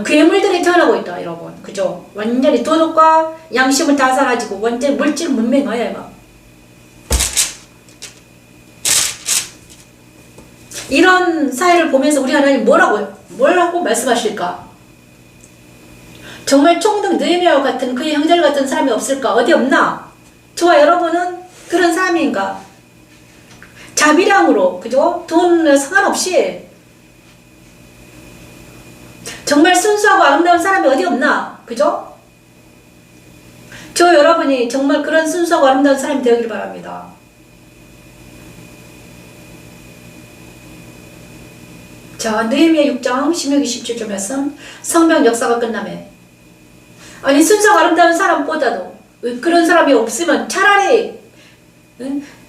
괴물들이 태어나고 있다, 여러분. 그죠? 완전히 도덕과 양심은 다 사라지고 완전 물질 문명화야, 막. 이런 사회를 보면서 우리 하나님 뭐라고 말씀하실까? 정말 총등 느헤미야와 같은 그의 형제를 같은 사람이 없을까? 어디 없나? 저와 여러분은 그런 사람인가? 자비량으로, 그죠? 돈 상관없이 정말 순수하고 아름다운 사람이 어디 없나? 그죠? 저 여러분이 정말 그런 순수하고 아름다운 사람이 되기를 바랍니다. 자, 느헤미야 6장 16-27절 말씀. 성경 역사가 끝나면, 아니 순수하고 아름다운 사람보다도 그런 사람이 없으면 차라리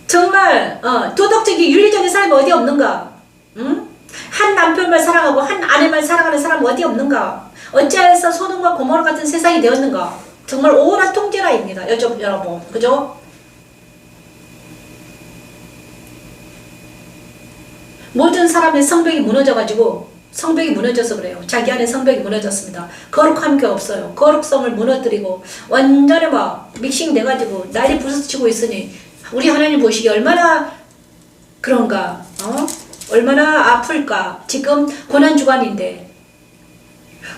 정말 도덕적인 윤리적인 사람이 어디 없는가? 응? 한 남편만 사랑하고 한 아내만 사랑하는 사람이 어디 없는가? 어찌하여서 소돔과 고모라 같은 세상이 되었는가? 정말 오호란 통제라입니다, 여러분. 그죠? 모든 사람의 성벽이 무너져가지고, 성벽이 무너져서 그래요. 자기 안에 성벽이 무너졌습니다. 거룩한 게 없어요. 거룩성을 무너뜨리고 완전히 막 믹싱 돼가지고 난리 부서치고 있으니 우리 하나님 보시기 얼마나 그런가? 얼마나 아플까? 지금 고난주간인데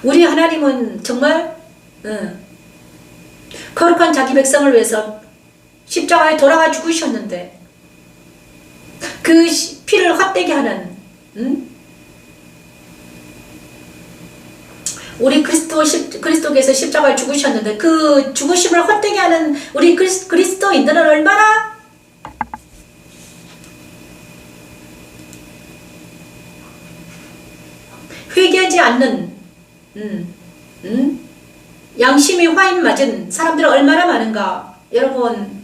우리 하나님은 정말 거룩한 자기 백성을 위해서 십자가에 돌아가 죽으셨는데 그 피를 헛되게 하는 우리 그리스도께서 십자가에 죽으셨는데 그 죽으심을 헛되게 하는 우리 그리스도인들은 얼마나 회개하지 않는 양심이 화인 맞은 사람들은 얼마나 많은가. 여러분,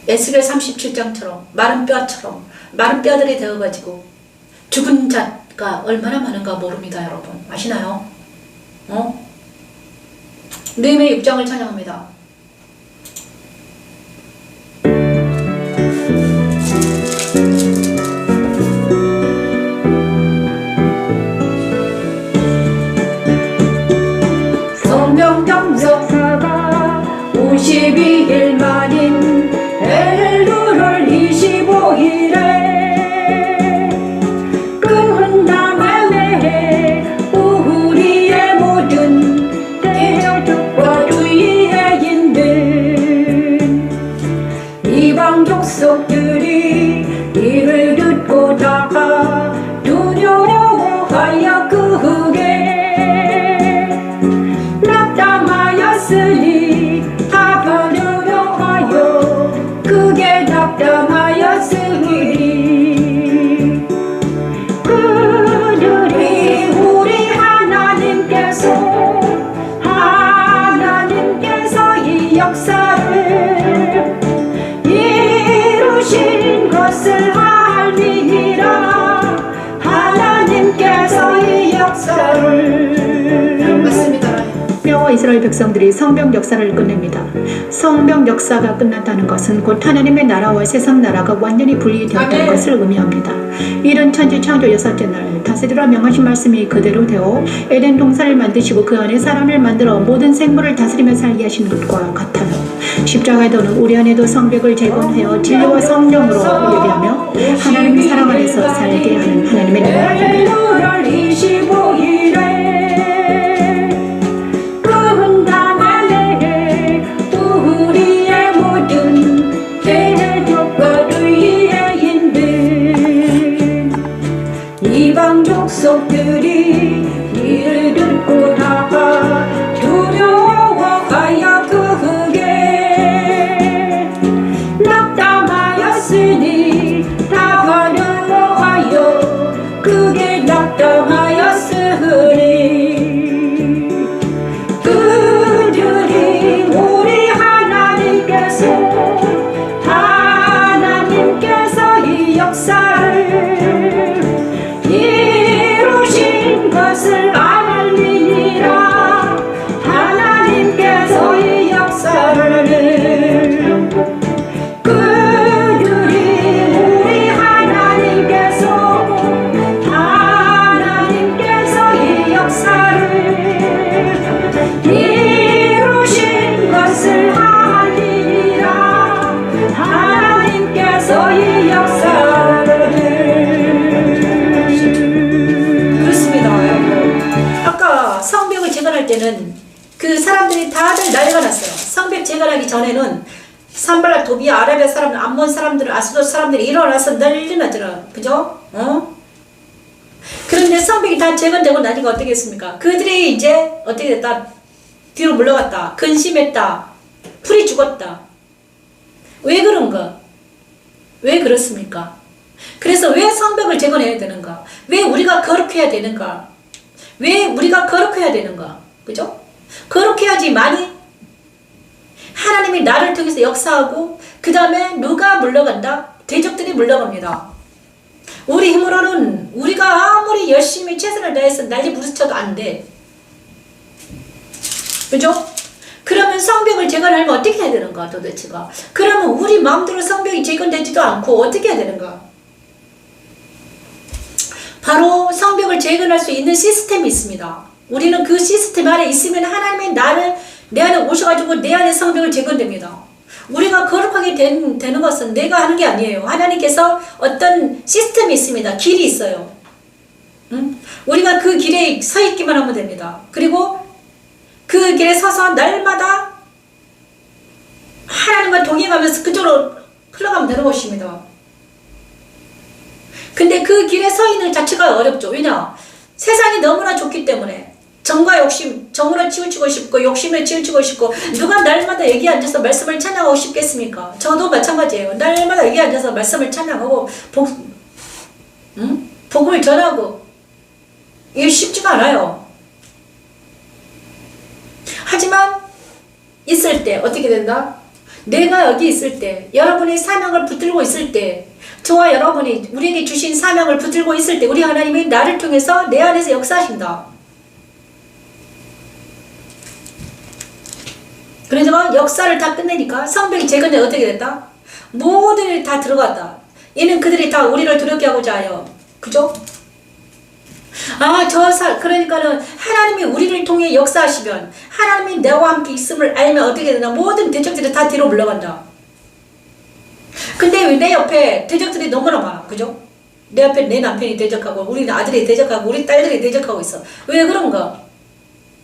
에스겔 37장처럼 마른 뼈들이 되어가지고 죽은 자가 얼마나 많은가 모릅니다, 여러분. 아시나요? 느헤미야 6장을 찬양합니다. 성경 역사가 52일 만인 엘루를 25일에 끝남의 우리의 모든 대적과 주의인들 이방 족속들이 이를 듣고 다가 두려워하여 그게 낙담하였으니 그게 낙담하였으니 그들이 우리 하나님께서 이 역사를 이루신 것을 알미니라. 하나님께서 이 역사를 맞습니다. 여호와 이스라엘 백성들이 성벽 역사를 끝냅니다. 성벽 역사가 끝났다는 것은 곧 하나님의 나라와 세상 나라가 완전히 분리되었다는 것을 의미합니다. 이른 천지 창조 6째 날 다스리라 명하신 말씀이 그대로 되어 에덴 동산을 만드시고 그 안에 사람을 만들어 모든 생물을 다스리며 살게 하신 것과 같아요. 십자가에도는 우리 안에도 성벽을 재건하여 진리와 성령으로 예배하며 하나님의 사랑 안에서 살게 하는 하나님의 나라입니다. 25일에 우리의 모든 대적과 주의인들 이방 족속들이 이를 듣고 나가 두려워하여 그게 낙담하였으니 두려워하여 그게 낙담하였으니 그들이 우리 하나님께서 이 역사를 이루신 것을 알미니라. 전에는 산발락 도비아 아라비아 사람들, 암몬 사람들, 아스돗 사람들이 일어나서 난리 나더라. 그죠? 그런데 성벽이 다 재건되고 나니까 어떻게 했습니까? 그들이 이제 어떻게 됐다? 뒤로 물러갔다. 근심했다. 풀이 죽었다. 왜 그런가? 왜 그렇습니까? 그래서 왜 성벽을 재건해야 되는가? 왜 우리가 거룩해야 되는가? 왜 우리가 거룩해야 되는가? 그죠? 거룩해야지만이 하나님이 나를 통해서 역사하고 그 다음에 누가 물러간다? 대적들이 물러갑니다. 우리 힘으로는 우리가 아무리 열심히 최선을 다해서 난리 부르쳐도 안 돼. 그죠? 그러면 성벽을 재건하려면 어떻게 해야 되는가 도대체가? 그러면 우리 마음대로 성벽이 재건되지도 않고 어떻게 해야 되는가? 바로 성벽을 재건할 수 있는 시스템이 있습니다. 우리는 그 시스템 안에 있으면 하나님이 내 안에 오셔가지고 내 안에 성벽을 재건됩니다. 우리가 거룩하게 되는 것은 내가 하는 게 아니에요. 하나님께서 어떤 시스템이 있습니다. 길이 있어요. 우리가 그 길에 서 있기만 하면 됩니다. 그리고 그 길에 서서 날마다 하나님과 동행하면서 그쪽으로 흘러가면 되는 것입니다. 근데 그 길에 서 있는 자체가 어렵죠. 왜냐? 세상이 너무나 좋기 때문에 정과 욕심, 정으로 치우치고 싶고 욕심에 치우치고 싶고 누가 날마다 여기 앉아서 말씀을 찬양하고 싶겠습니까? 저도 마찬가지예요. 날마다 여기 앉아서 말씀을 찬양하고 복음을 전하고 이게 쉽지가 않아요. 하지만 있을 때 어떻게 된다? 내가 여기 있을 때 여러분이 사명을 붙들고 있을 때 저와 여러분이 우리에게 주신 사명을 붙들고 있을 때 우리 하나님이 나를 통해서 내 안에서 역사하신다. 그래서 역사를 다 끝내니까 성벽이 재건돼 어떻게 됐다? 모든 일이 다 들어갔다. 이는 그들이 다 우리를 두렵게 하고자 하여. 그죠? 그러니까는 하나님이 우리를 통해 역사하시면 하나님이 나와 함께 있음을 알면 어떻게 되나? 모든 대적들이 다 뒤로 물러간다. 근데 왜 내 옆에 대적들이 너무나 많아. 그죠? 내 옆에 내 남편이 대적하고 우리 아들이 대적하고 우리 딸들이 대적하고 있어. 왜 그런가?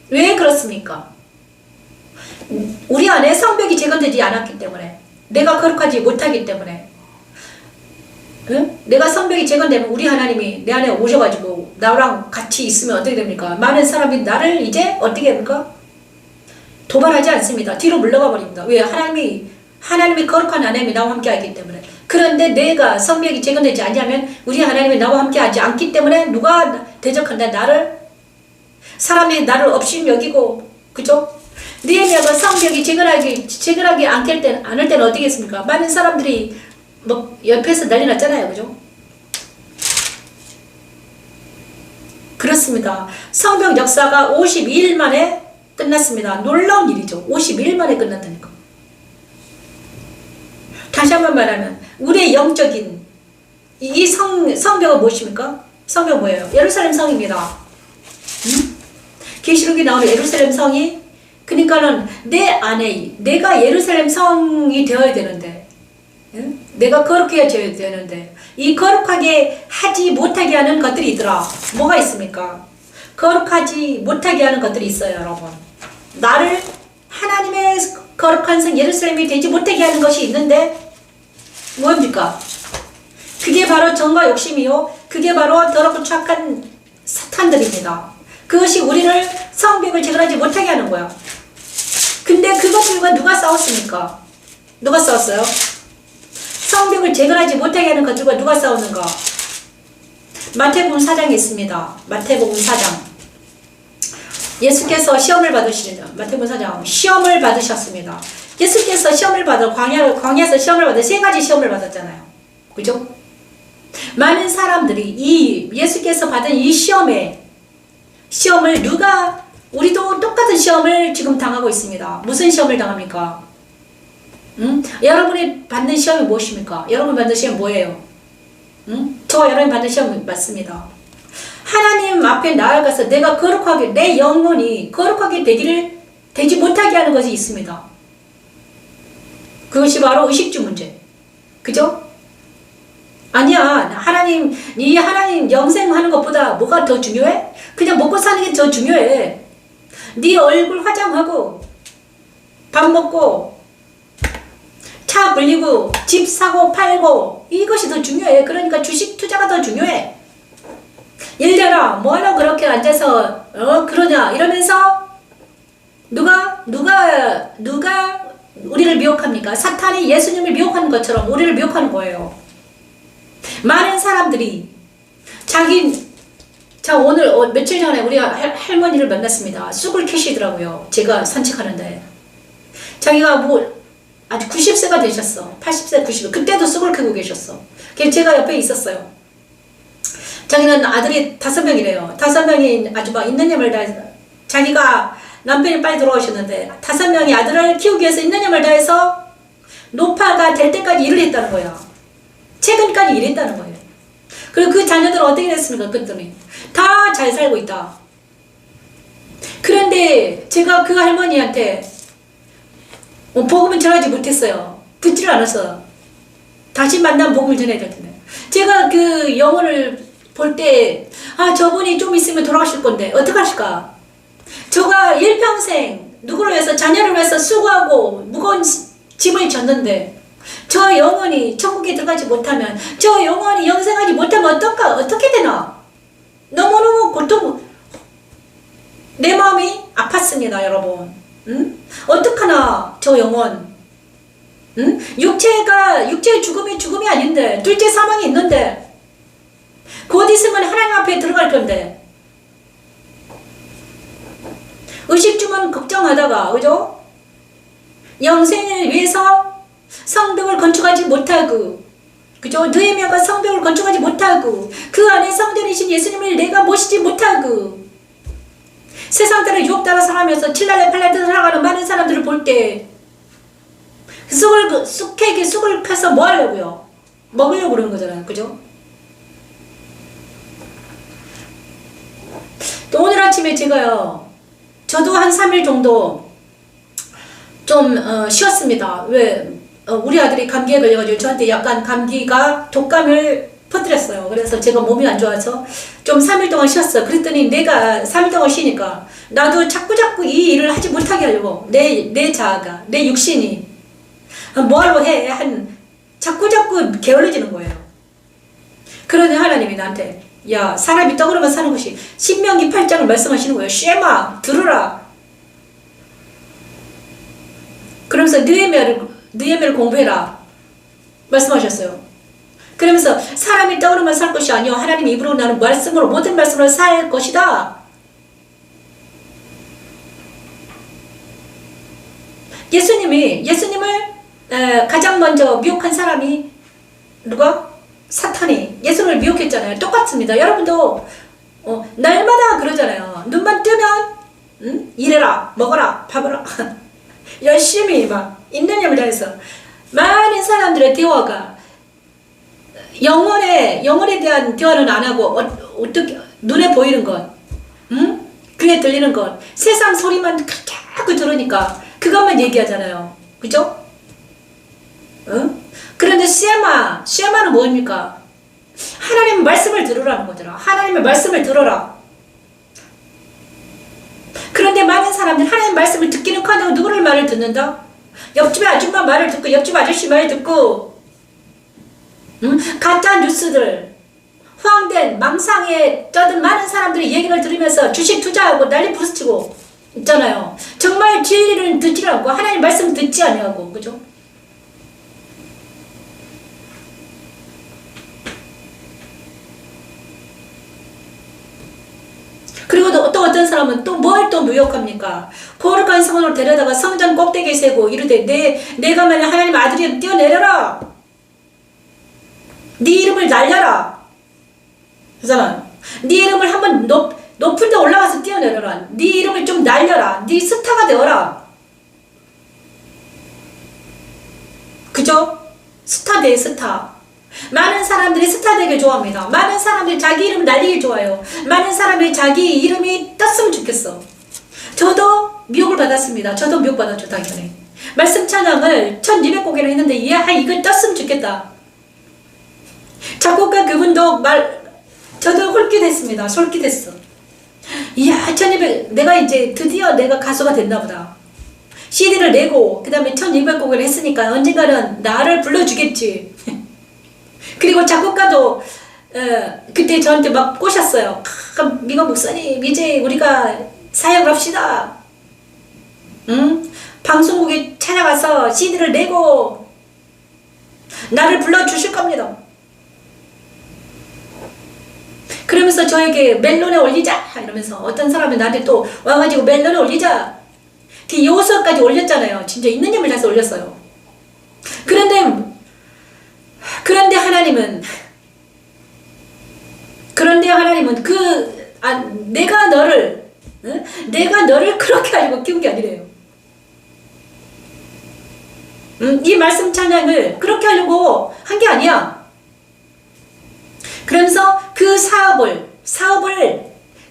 왜 그렇습니까? 우리 안에 성벽이 재건되지 않았기 때문에 내가 거룩하지 못하기 때문에 내가 성벽이 재건되면 우리 하나님이 내 안에 오셔가지고 나랑 같이 있으면 어떻게 됩니까? 많은 사람이 나를 이제 어떻게 합니까? 도발하지 않습니다. 뒤로 물러가 버립니다. 왜? 하나님이 거룩한 하나님이 나와 함께 하기 때문에. 그런데 내가 성벽이 재건되지 않냐면 우리 하나님이 나와 함께 하지 않기 때문에 누가 대적한다? 사람이 나를 업신 여기고, 그죠? 느헤미야가 성벽이 재건하지 않을 때는 어떻게 했습니까? 많은 사람들이 옆에서 난리 났잖아요. 그죠? 그렇습니다. 성벽 역사가 52일 만에 끝났습니다. 놀라운 일이죠. 52일 만에 끝났다니까. 다시 한번 말하면 우리의 영적인 이 성벽은 무엇입니까? 성벽 뭐예요? 예루살렘 성입니다. 계시록에 나오는 예루살렘 성이 그러니까는 내 안에 내가 예루살렘 성이 되어야 되는데 내가 거룩해야 되는데 이 거룩하게 하지 못하게 하는 것들이 있더라. 뭐가 있습니까? 거룩하지 못하게 하는 것들이 있어요. 여러분, 나를 하나님의 거룩한 성 예루살렘이 되지 못하게 하는 것이 있는데 뭡니까? 그게 바로 정과 욕심이요, 그게 바로 더럽고 착한 사탄들입니다. 그것이 우리를 성벽을 재건하지 못하게 하는 거야. 근데 그것들과 누가 싸웠습니까? 누가 싸웠어요? 성벽을 재건하지 못하게 하는 것들과 누가 싸우는가? 마태복음 4장에 있습니다. 마태복음 4장. 예수께서 시험을 받으시는 마태복음 4장 시험을 받으셨습니다. 예수께서 시험을 받아 광야에서 시험을 받아 세 가지 시험을 받았잖아요. 그죠? 많은 사람들이 이 예수께서 받은 이 시험을 우리도 똑같은 시험을 지금 당하고 있습니다. 무슨 시험을 당합니까? 여러분이 받는 시험이 무엇입니까? 여러분 받는 시험 뭐예요? 저와 여러분이 받는 시험 맞습니다. 하나님 앞에 나아가서 내가 거룩하게, 내 영혼이 거룩하게 되지 못하게 하는 것이 있습니다. 그것이 바로 의식주 문제. 그죠? 아니야. 이 하나님 영생하는 것보다 뭐가 더 중요해? 그냥 먹고 사는 게 더 중요해. 네 얼굴 화장하고 밥 먹고 차 불리고 집 사고 팔고 이것이 더 중요해. 그러니까 주식 투자가 더 중요해. 일려라 뭐하러 그렇게 앉아서 그러냐 이러면서 누가 우리를 미혹합니까? 사탄이 예수님을 미혹하는 것처럼 우리를 미혹하는 거예요. 많은 사람들이 자 오늘 며칠 전에 우리 할머니를 만났습니다. 쑥을 캐시더라고요. 제가 산책하는데 자기가 뭐 아주 90세가 되셨어. 80세 90세 그때도 쑥을 캐고 계셨어. 그래서 제가 옆에 있었어요. 자기는 아들이 5명이래요. 5명이 아주 막 있는 힘을 다해서 자기가 남편이 빨리 돌아오셨는데 5명이 아들을 키우기 위해서 있는 힘을 다해서 노파가 될 때까지 일을 했다는 거야. 최근까지 일했다는 거예요. 그리고 그 자녀들은 어떻게 됐습니까? 그랬더니 다 잘 살고 있다. 그런데 제가 그 할머니한테 복음은 전하지 못했어요. 듣지를 않았어. 다시 만나면 복음을 전해야 될 텐데. 제가 그 영혼을 볼 때 저분이 좀 있으면 돌아가실 건데 어떡하실까? 저가 일평생 누구를 위해서 자녀를 위해서 수고하고 무거운 짐을 졌는데 저 영혼이 천국에 들어가지 못하면 저 영혼이 영생하지 못하면 어떻게 되나? 너무너무 내 마음이 아팠습니다, 여러분. 어떡하나 저 영혼. 육체의 죽음이 아닌데 둘째 사망이 있는데 곧 있으면 하나님 앞에 들어갈 건데 의식주만 걱정하다가 그죠? 영생을 위해서 성벽을 건축하지 못하고 그죠? 느헤미야가 성벽을 건축하지 못하고 그 안에 성전이신 예수님을 내가 모시지 못하고 세상 따라 유혹 따라 살아가면서 7날 8날 살아가는 많은 사람들을 볼 때 쑥을 캐서 뭐 하려고요? 먹으려고 그러는 거잖아요. 그죠? 또 오늘 아침에 제가요, 저도 한 3일 정도 좀 쉬었습니다. 왜? 우리 아들이 감기에 걸려가지고 저한테 약간 감기가 독감을 퍼뜨렸어요. 그래서 제가 몸이 안 좋아서 좀 3일 동안 쉬었어. 그랬더니 내가 3일 동안 쉬니까 나도 자꾸 이 일을 하지 못하게 하려고 내 자아가 내 육신이 뭐하러 해? 자꾸 게을러지는 거예요. 그러니 하나님이 나한테 야 사람이 떡으로만 사는 것이 신명기 8장을 말씀하시는 거예요. 쉐마 들으라. 그러면서 느헤미야를 공부해라 말씀하셨어요. 그러면서 사람이 떡으로만 살 것이 아니요 하나님 입으로 나는 말씀으로 모든 말씀으로 살 것이다. 예수님을 가장 먼저 미혹한 사람이 누가? 사탄이 예수님을 미혹했잖아요. 똑같습니다. 여러분도 날마다 그러잖아요. 눈만 뜨면 일해라 먹어라 밥을 열심히 막 있는 힘을 다해서 많은 사람들의 대화가 영혼에 대한 대화는 안 하고 어떻게 눈에 보이는 것, 귀에 들리는 것, 세상 소리만 자꾸 들으니까 그것만 얘기하잖아요. 그죠? 그런데 시에마는 뭡니까? 하나님의 말씀을 들으라는 거잖아. 하나님의 말씀을 들어라. 그런데 많은 사람들 하나님의 말씀을 듣기는커녕 누구를 말을 듣는다? 옆집 아줌마 말을 듣고 옆집 아저씨 말 듣고 가짜 뉴스들 호황된 망상에 쩌든 많은 사람들이 얘기를 들으면서 주식 투자하고 난리 부르치고 있잖아요. 정말 진리를 듣지 않고 하나님 말씀 듣지 아니하고 그죠? 그리고 또 어떤 사람은 또 뭘 또 무역합니까? 거룩한 성원을 데려다가 성전 꼭대기에 세고 이르되 내가 만약 하나님 아들이면 뛰어내려라. 네 이름을 날려라. 그잖아요. 네 이름을 한번 높은 데 올라가서 뛰어내려라. 네 이름을 좀 날려라. 네 스타가 되어라. 그죠? 스타 대 스타. 많은 사람들이 스타 되길 좋아합니다. 많은 사람들이 자기 이름 날리길 좋아해요. 많은 사람들이 자기 이름이 떴으면 좋겠어. 저도 미혹을 받았습니다. 저도 미혹받았죠, 당연히. 말씀 찬양을 1200곡이나 했는데 이걸 떴으면 좋겠다. 작곡가 그분도 저도 솔깃했습니다. 솔깃했어. 이야, 1200, 내가 이제 드디어 내가 가수가 됐나 보다. CD를 내고 그 다음에 1200곡을 했으니까 언젠가는 나를 불러주겠지. 그리고 작곡가도 그때 저한테 막 꼬셨어요. 미가 목사님 이제 우리가 사역을 합시다. 응? 방송국에 찾아가서 CD를 내고 나를 불러주실 겁니다. 그러면서 저에게 멜론에 올리자 이러면서 어떤 사람이 나한테 또 와가지고 멜론에 올리자 그 요서까지 올렸잖아요. 진짜 있는 힘을 다해서 올렸어요. 그런데 하나님은 내가 너를 그렇게 하려고 키운 게 아니래요. 이 말씀 찬양을 그렇게 하려고 한 게 아니야. 그러면서 그 사업을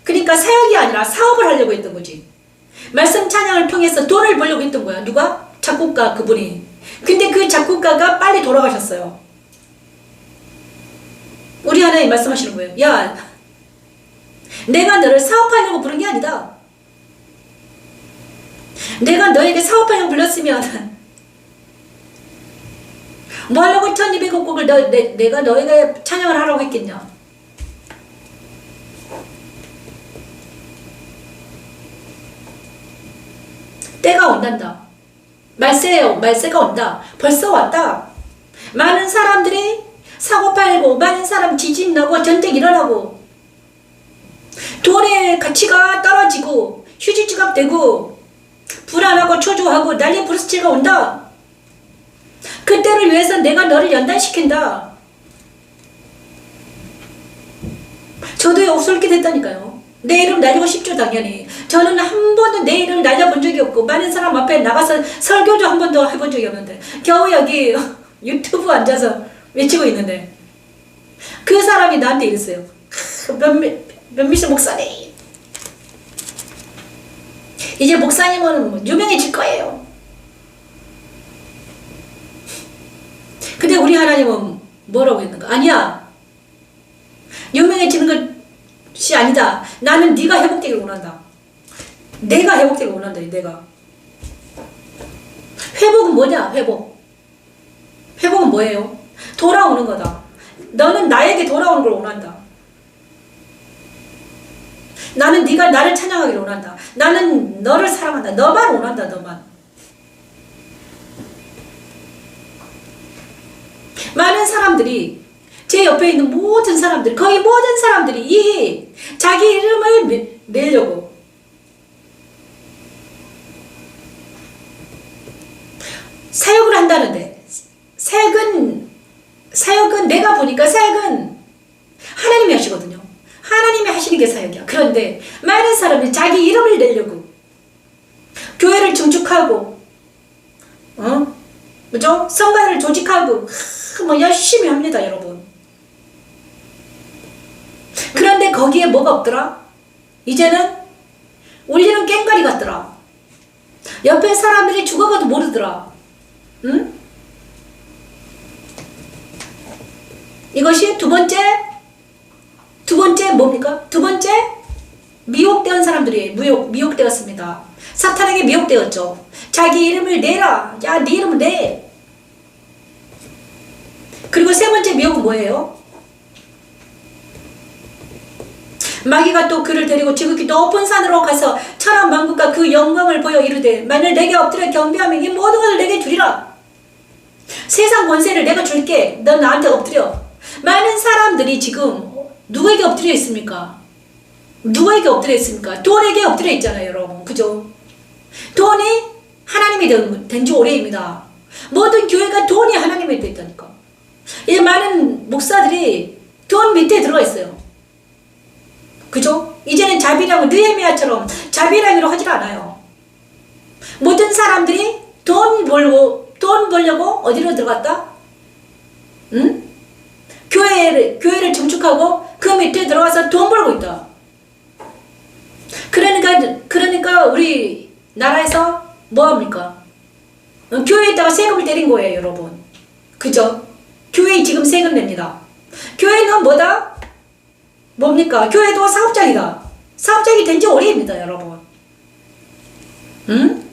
그러니까 사역이 아니라 사업을 하려고 했던 거지. 말씀 찬양을 통해서 돈을 벌려고 했던 거야. 누가? 작곡가 그분이. 근데 그 작곡가가 빨리 돌아가셨어요. 우리 하나님 말씀하시는 거예요. 야, 내가 너를 사업하려고 부른 게 아니다. 내가 너에게 사업하려고 불렀으면 뭐 하려고 1200곡을 내가 너에게 찬양을 하라고 했겠냐. 때가 온단다. 말세가 온다. 벌써 왔다. 많은 사람들이 사고팔고 많은 사람 지진나고 전쟁 일어나고 돈의 가치가 떨어지고 휴지지갑 되고 불안하고 초조하고 난리 부르스치가 온다. 그때를 위해서 내가 너를 연단시킨다. 저도 욕설게 됐다니까요. 내 이름 날리고 싶죠 당연히. 저는 한 번도 내 이름을 날려본 적이 없고 많은 사람 앞에 나가서 설교도 한 번도 해본 적이 없는데 겨우 여기 유튜브 앉아서 외치고 있는데 그 사람이 나한테 이랬어요. 몇미스 목사님 이제 목사님은 유명해질 거예요. 근데 우리 하나님은 뭐라고 했는가? 아니야. 유명해지는 것이 아니다. 나는 네가 회복되기를 원한다. 내가 회복되기를 원한다. 내가. 회복은 뭐냐? 회복은 뭐예요? 돌아오는 거다. 너는 나에게 돌아오는 걸 원한다. 나는 네가 나를 찬양하기를 원한다. 나는 너를 사랑한다. 너만 원한다. 너만. 많은 사람들이 제 옆에 있는 모든 사람들 거의 모든 사람들이 이 자기 이름을 내려고 사역을 한다는데 사역은 내가 보니까 사역은 하나님이 하시거든요. 하나님이 하시는 게 사역이야. 그런데 많은 사람들이 자기 이름을 내려고 교회를 증축하고 그죠? 성가를 조직하고 뭐 열심히 합니다 여러분. 그런데 거기에 뭐가 없더라? 이제는 울리는 꽹과리 같더라. 옆에 사람들이 죽어가도 모르더라. 응? 이것이 두 번째 뭡니까? 두 번째 미혹되었던 사람들이 미혹되었습니다. 사탄에게 미혹되었죠. 자기 이름을 내라. 야, 네 이름을 내. 그리고 세 번째 미혹은 뭐예요? 마귀가 또 그를 데리고 지극히 높은 산으로 가서 천하만국과 그 영광을 보여 이르되 만일 내게 엎드려 경배하면 이 모든 것을 내게 주리라. 세상 권세를 내가 줄게. 넌 나한테 엎드려. 많은 사람들이 지금 누구에게 엎드려 있습니까? 누구에게 엎드려 있습니까? 돈에게 엎드려 있잖아요 여러분. 그죠? 돈이 하나님이 된 지 오래입니다. 모든 교회가 돈이 하나님이 됐다니까. 이제 많은 목사들이 돈 밑에 들어가 있어요. 그죠? 이제는 자비랑은 느헤미야처럼 자비랑이로 하질 않아요. 모든 사람들이 돈 벌려고 어디로 들어갔다? 응? 교회를 증축하고 그 밑에 들어가서 돈 벌고 있다. 그러니까 우리 나라에서 뭐합니까? 교회에다가 세금을 때린 거예요 여러분. 그죠? 교회에 지금 세금 냅니다. 교회는 뭐다? 뭡니까? 교회도 사업장이다. 사업장이 된 지 오래입니다 여러분. 응?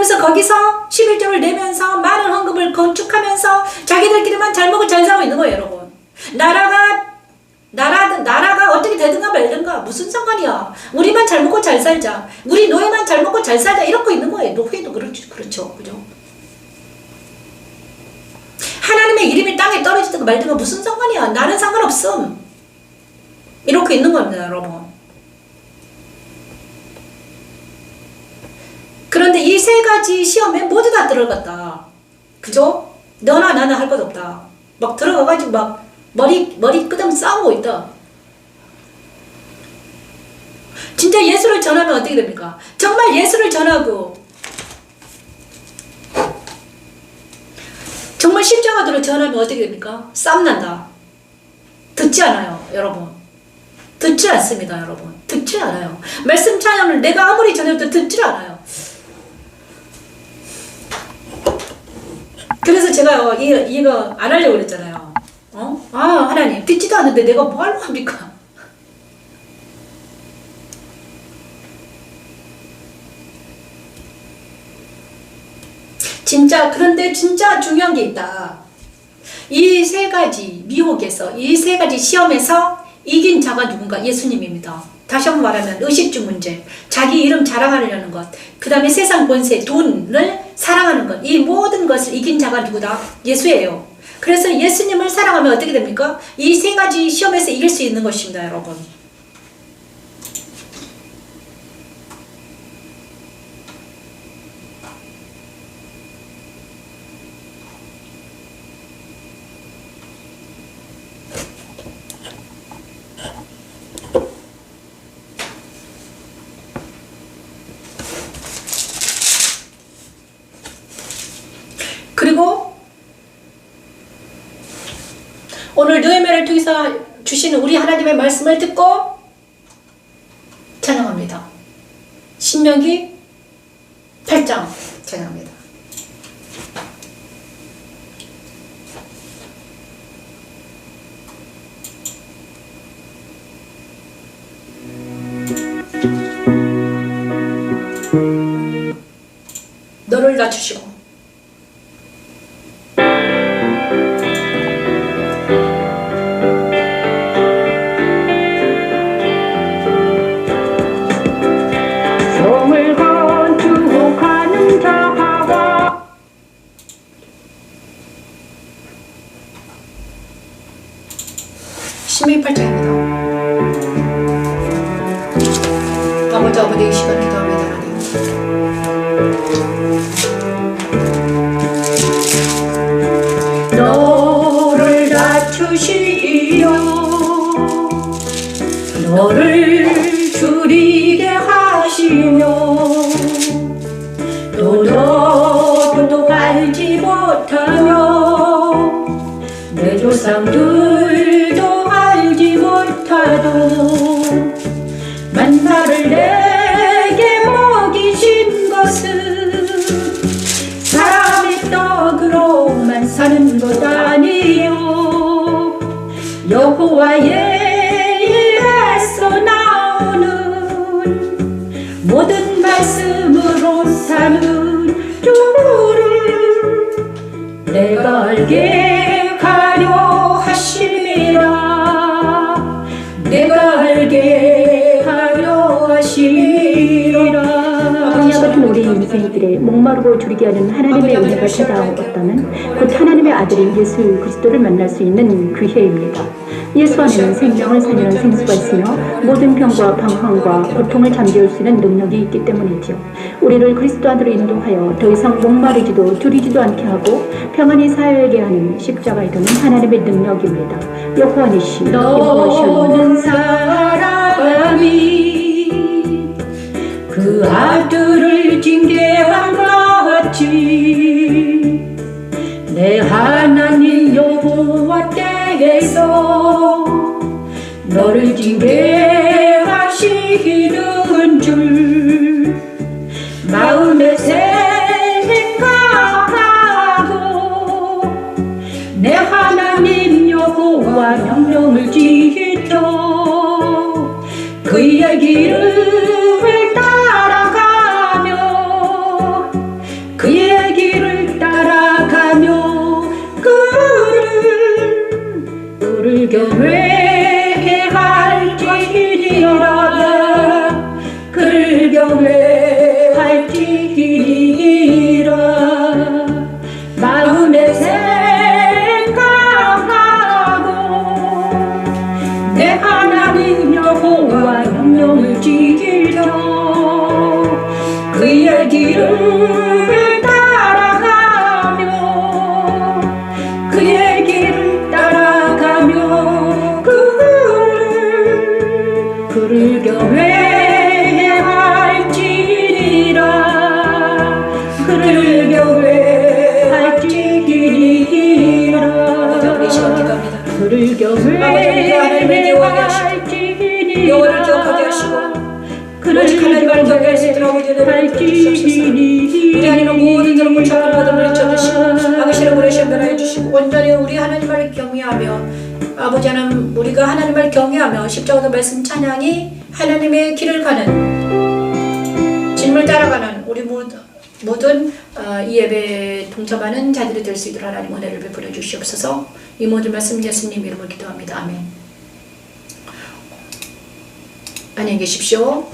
그러면서 거기서 11조를 내면서 많은 헌금을 건축하면서 자기들끼리만 잘 먹고 잘 살고 있는 거예요, 여러분. 나라가 어떻게 되든가 말든가 무슨 상관이야. 우리만 잘 먹고 잘 살자. 우리 노예만 잘 먹고 잘 살자. 이러고 있는 거예요. 노예도 그렇죠. 그죠? 하나님의 이름이 땅에 떨어지든가 말든가 무슨 상관이야. 나는 상관없음. 이렇게 있는 겁니다, 여러분. 그런데 이 세 가지 시험에 모두 다 들어갔다. 그죠? 너나 나나 할 것 없다. 막 들어가가지고 막 머리 끄덕 싸우고 있다. 진짜 예수를 전하면 어떻게 됩니까? 정말 예수를 전하고 정말 십자가도로 전하면 어떻게 됩니까? 쌈난다. 듣지 않아요, 여러분. 듣지 않습니다, 여러분. 듣지 않아요. 말씀 찬양을 내가 아무리 전해도 듣지 않아요. 그래서 제가 이거 안 하려고 그랬잖아요. 하나님, 듣지도 않는데 내가 뭐 하려고 합니까? 그런데 진짜 중요한 게 있다. 이 세 가지 미혹에서, 이 세 가지 시험에서 이긴 자가 누군가? 예수님입니다. 다시 한번 말하면 의식주 문제, 자기 이름 자랑하려는 것, 그 다음에 세상 권세, 돈을 사랑하는 것, 이 모든 것을 이긴 자가 누구다? 예수예요. 그래서 예수님을 사랑하면 어떻게 됩니까? 이 세 가지 시험에서 이길 수 있는 것입니다, 여러분. 그리고 오늘 느헤미야를 통해서 주시는 우리 하나님의 말씀을 듣고 찬양합니다. 신명기 8장 찬양합니다. 너를 낮추시고 성을 건축하는 자와 신명기 8장입니다. 아버지 이 시간 기도합니다. 하나님. 너를 낮추시오 너를 줄이게 하시며 또 너도 알지 못하며 내 조상들도 알지 못하도 만나를 내게 먹이신 것은 사람의 떡으로만 사는 것 아니요 여호와의 입에서 나오는 모든 말씀으로 사는 주를 내가 알게 하려 하심이라 내가 알게 하려 하심이라 이와 같은 우리 인생들의 목마르고 줄이게 하는 하나님의 은혜가 찾아왔다면 곧 하나님의 아들인 예수 그리스도를 만날 수 있는 기회입니다. 예수 안에는 생명을 살리는 생수가 있으며 모든 병과 방황과 고통을 잠재울 수 있는 능력이 있기 때문이죠. 우리를 그리스도 안으로 인도하여 더 이상 목마르지도 줄이지도 않게 하고 평안히 살게 하는 십자가에 두는 하나님의 능력입니다. 여호와 니시 너는 사람이 그 아들을 징계한 것 같이 내 하나님 여호와 때에서 너를 징계하시는 줄 마음에 생각하고 내 하나님 여호와 명령을 지켜 그의 길을 따라가며 하나님 여호와 명령을 지키며 그의 길을 따라가며 그의 길을 따라가며 그를 경외할지니라 그를 경외할지니라 우리 시간 기도합니다. 그를 경외할지니라 영혼을 기억하게 하시고 오직 하나님을 경외할 수 있도록 아버지 은혜를 부어주시옵소서. 우리 안에는 모든 저런 착한 것을 물리쳐주시고 악의실을 물에 변화해 주시고 온전히 우리 하나님을 경외하며 아버지 하나님 우리가 하나님을 경외하며 십자가도 말씀 찬양이 하나님의 길을 가는 진물 따라가는 우리 모든 이 예배에 동참하는 자들이 될 수 있도록 하나님 은혜를 베풀어 주시옵소서. 이 모든 말씀 예수님 이름으로 기도합니다. 아멘. 안녕히 계십시오.